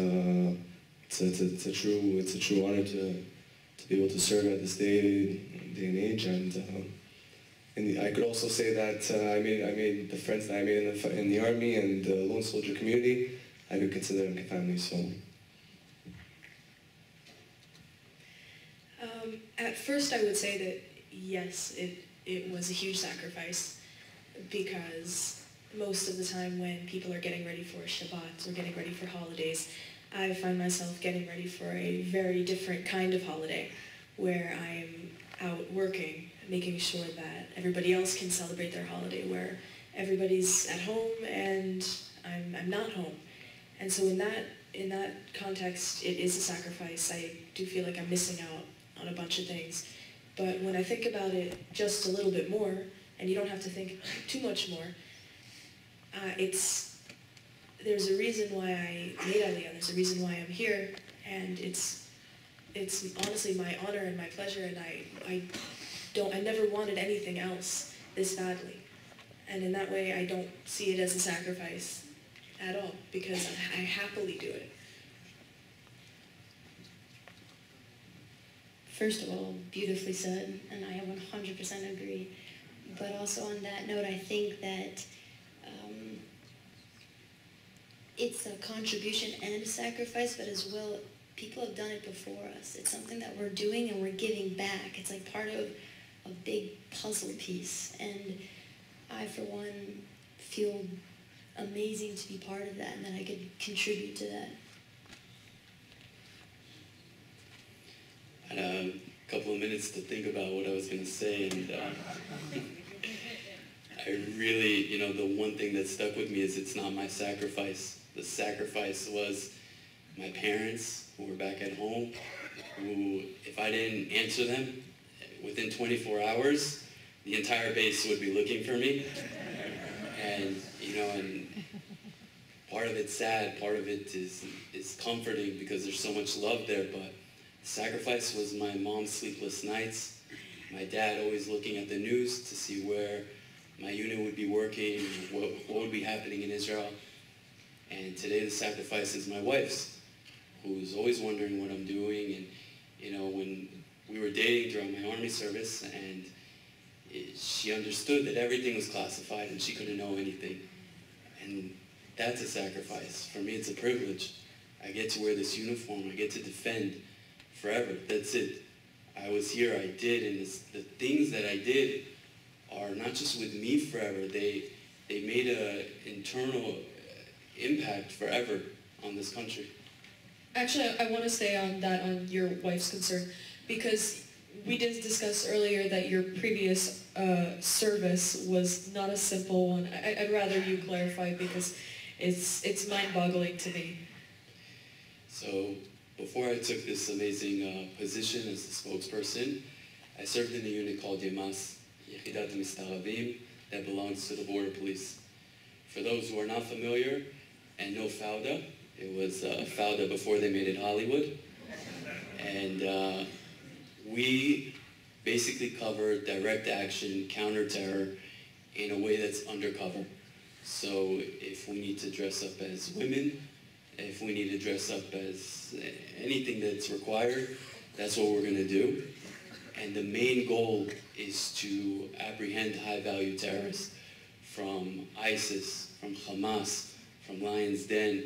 it's a true honor to be able to serve at this day and age, and I could also say that I made the friends that I made in the army and the lone soldier community, I could consider them family. So. At first, I would say that yes, it was a huge sacrifice, because most of the time when people are getting ready for Shabbat or getting ready for holidays, I find myself getting ready for a very different kind of holiday, where I am out working, making sure that everybody else can celebrate their holiday, where everybody's at home and I'm not home. And so in that context, it is a sacrifice. I do feel like I'm missing out on a bunch of things. But when I think about it just a little bit more, and you don't have to think too much more, there's a reason why I made Aliyah, there's a reason why I'm here, and it's honestly my honor and my pleasure, and I never wanted anything else this badly. And in that way, I don't see it as a sacrifice at all, because I happily do it. First of all, beautifully said, and I 100% agree. But also on that note, I think that it's a contribution and a sacrifice, but as well, people have done it before us. It's something that we're doing and we're giving back. It's like part of a big puzzle piece. And I, for one, feel amazing to be part of that and that I could contribute to that. I had a couple of minutes to think about what I was going to say, and I really, the one thing that stuck with me is it's not my sacrifice. The sacrifice was my parents who were back at home, who, if I didn't answer them within 24 hours, the entire base would be looking for me. And, and part of it's sad, part of it is comforting because there's so much love there, but the sacrifice was my mom's sleepless nights, my dad always looking at the news to see where my unit would be working, what would be happening in Israel. And today the sacrifice is my wife's, who's always wondering what I'm doing. And, when we were dating during my army service, and she understood that everything was classified and she couldn't know anything. And that's a sacrifice. For me, it's a privilege. I get to wear this uniform. I get to defend forever. That's it. I was here, I did, and the things that I did are not just with me forever. They made an internal impact forever on this country. Actually, I want to stay on that, on your wife's concern, because we did discuss earlier that your previous service was not a simple one. I'd rather you clarify, because it's mind-boggling to me. So before I took this amazing position as the spokesperson, I served in a unit called Yemas, Yechidat Mistaravim, that belongs to the border police. For those who are not familiar and know Fauda, it was Fauda before they made it Hollywood. And we basically cover direct action, counter-terror in a way that's undercover. So if we need to dress up as women, if we need to dress up as anything that's required, that's what we're going to do. And the main goal is to apprehend high-value terrorists from ISIS, from Hamas, from Lion's Den.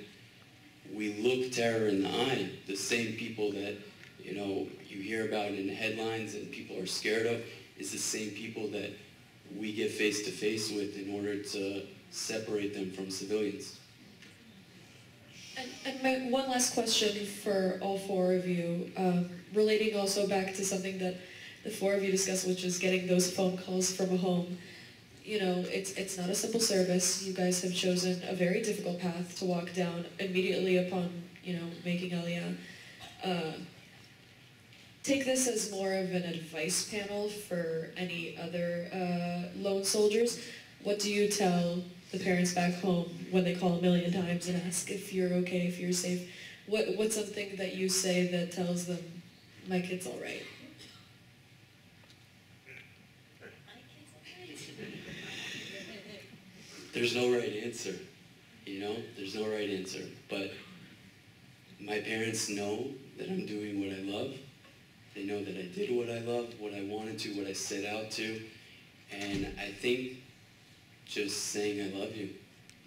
We look terror in the eye, the same people that you hear about in headlines and people are scared of is the same people that we get face-to-face with in order to separate them from civilians. And my one last question for all four of you, relating also back to something that the four of you discussed, which is getting those phone calls from home. It's not a simple service. You guys have chosen a very difficult path to walk down immediately upon, making Aliyah. Take this as more of an advice panel for any other lone soldiers. What do you tell the parents back home when they call a million times and ask if you're okay, if you're safe? What's something that you say that tells them, my kid's all right? There's no right answer, There's no right answer. But my parents know that I'm doing what I love. They know that I did what I loved, what I wanted to, what I set out to. And I think just saying I love you,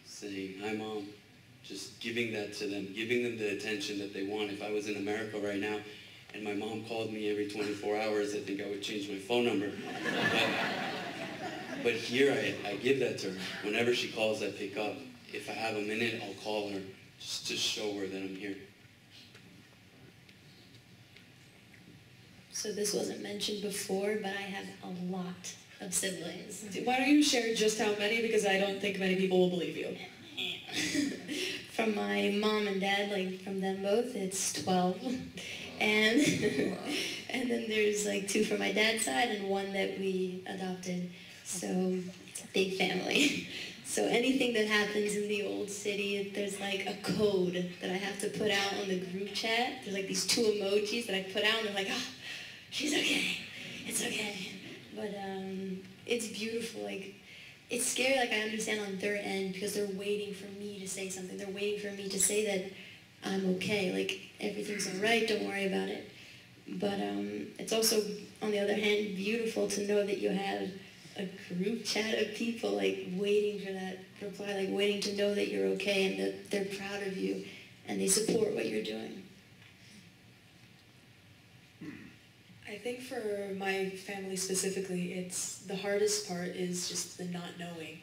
saying hi mom, just giving that to them, giving them the attention that they want. If I was in America right now and my mom called me every 24 hours, I think I would change my phone number. But here I give that to her. Whenever she calls, I pick up. If I have a minute, I'll call her just to show her that I'm here. So this wasn't mentioned before, but I have a lot of siblings. Why don't you share just how many, because I don't think many people will believe you. From my mom and dad, like from them both, it's 12. And and then there's like 2 from my dad's side and 1 that we adopted. So big family. So anything that happens in the old city, there's like a code that I have to put out on the group chat. There's like these 2 emojis that I put out and they're like, oh, she's okay, it's okay. But it's beautiful, like, it's scary, like I understand on their end because they're waiting for me to say something. They're waiting for me to say that I'm okay, like everything's all right, don't worry about it. But it's also, on the other hand, beautiful to know that you have a group chat of people like waiting for that reply, like waiting to know that you're okay and that they're proud of you and they support what you're doing. I think for my family specifically, it's the hardest part is just the not knowing,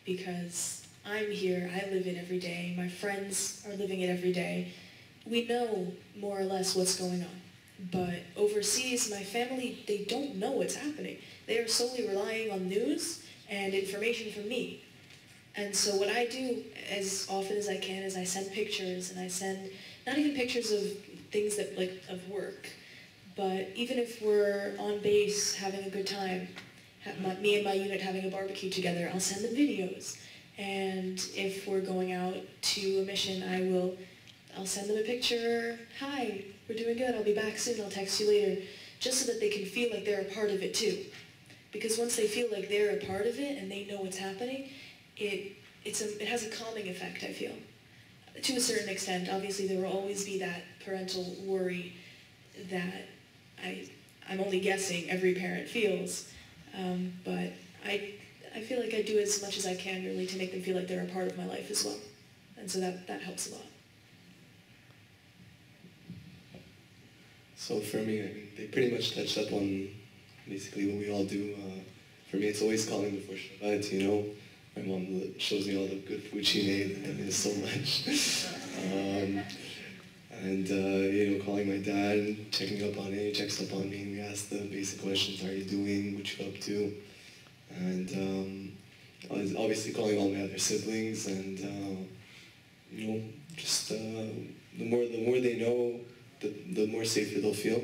because I'm here, I live it every day, my friends are living it every day. We know more or less what's going on, but overseas, my family, they don't know what's happening. They are solely relying on news and information from me. And so what I do as often as I can is I send pictures, and I send not even pictures of things that like of work, but even if we're on base having a good time, me and my unit having a barbecue together, I'll send them videos. And if we're going out to a mission, I'll send them a picture. Hi, we're doing good, I'll be back soon, I'll text you later. Just so that they can feel like they're a part of it too. Because once they feel like they're a part of it and they know what's happening, it has a calming effect, I feel. To a certain extent, obviously there will always be that parental worry that I'm only guessing every parent feels, but I feel like I do as much as I can really to make them feel like they're a part of my life as well. And so that helps a lot. So for me, I mean, they pretty much touched up on basically what we all do. For me, it's always calling before Shabbat, you know. My mom shows me all the good food she made, I miss so much. You know, calling my dad, checking up on him, he checks up on me, and we ask the basic questions, how are you doing, what you up to? And obviously calling all my other siblings, and you know, just the more they know, the more safer they'll feel.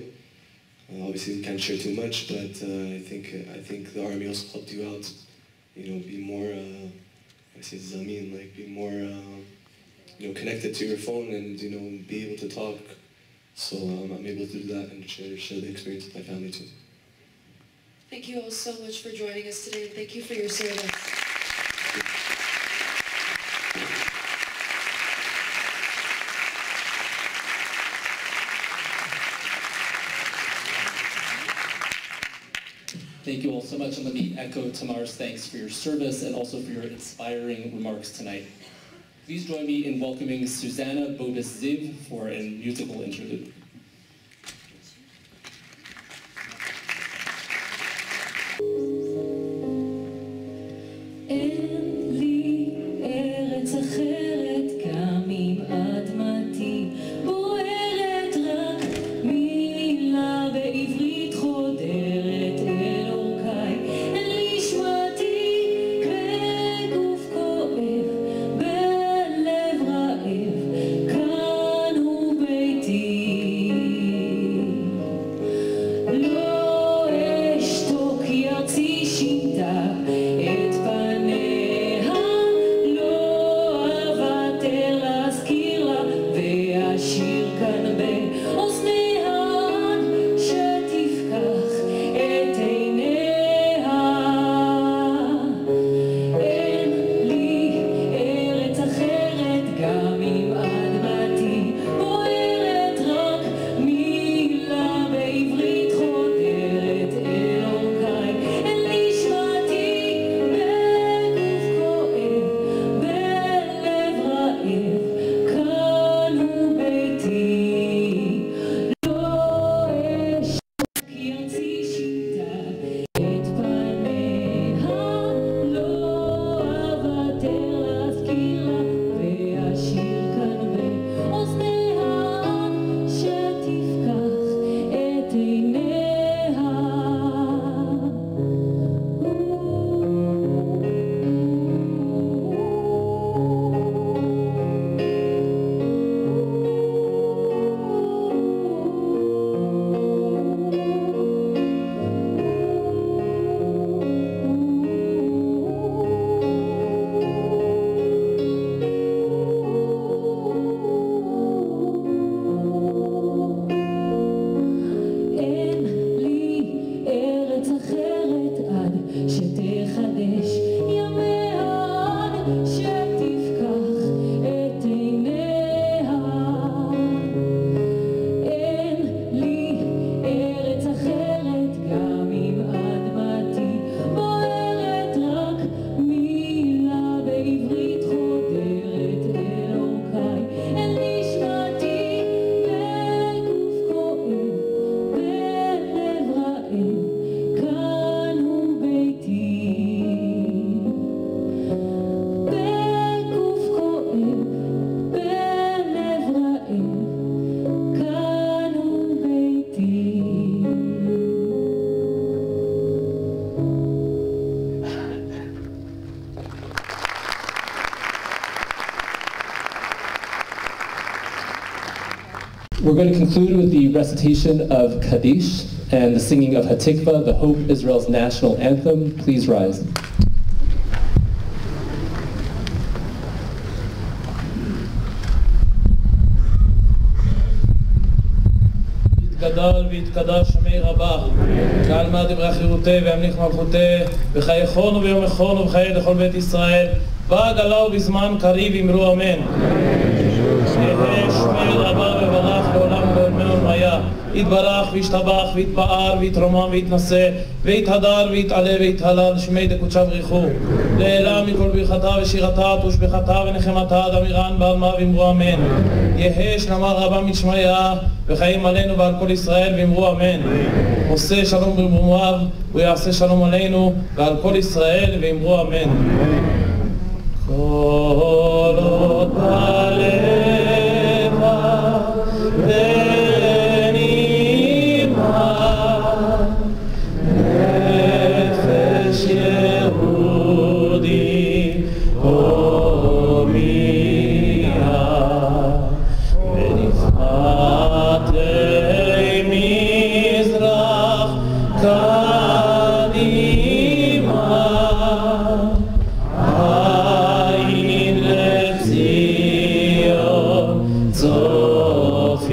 Obviously we can't share too much, but I think the army also helped you out, you know, be more, be more, you know, connected to your phone and, you know, be able to talk. So I'm able to do that and share the experience with my family too. Thank you all so much for joining us today, and thank you for your service. Thank you all so much, and let me echo Tamar's thanks for your service and also for your inspiring remarks tonight. Please join me in welcoming Susanna Bobis-Ziv for a musical interlude. כאן הוא ביתי We're going to conclude with the recitation of Kaddish and the singing of Hatikva, the Hope Israel's national anthem. Please rise. גדל ויתקדש שמי רבה, קהל מה דברי חירותי וימליך מלכותי, וחייכון וביומכון ובחיי לכל בית ישראל, בעגלה ובזמן קריב אמרו אמן. יהא שמי רבה וברך לעולם ולעולמי עולמיה, יתברך וישתבח ויתפאר ויתרומם ויתנשא, ויתהדר ויתעלה ויתהלל שמי דקודשה בריחו, לעילה מכל ברכתה ושירתה ותושבחתה ונחמתה דמירן בעלמה ואמרו אמן. יהא שלמה רבה משמיה וחיים עלינו ועל כל ישראל ואמרו אמן. עושה שלום במרומיו ויעשה שלום עלינו ועל כל ישראל ואמרו אמן. כל עוד בלבה בנימה נפש יהודי הומיה ונפחתי מזרח קדימה עין לציון צופיה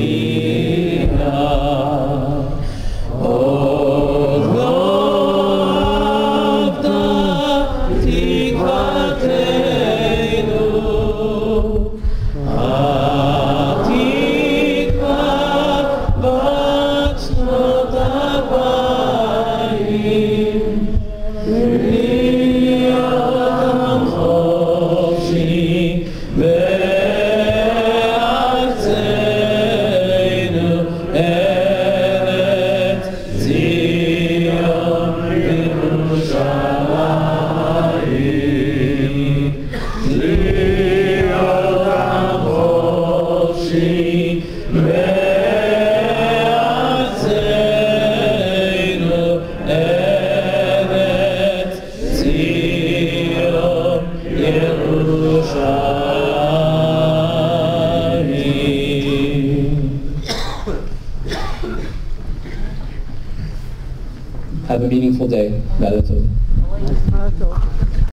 עוד לא אבדה תקוותנו התקווה בת שנות 2000 להיות עם חופשי בארצנו ארץ ציון ירושלים להיות עם חופשי בארצנו ארץ ציון ירושלים. Have a meaningful day. Lilah Tov.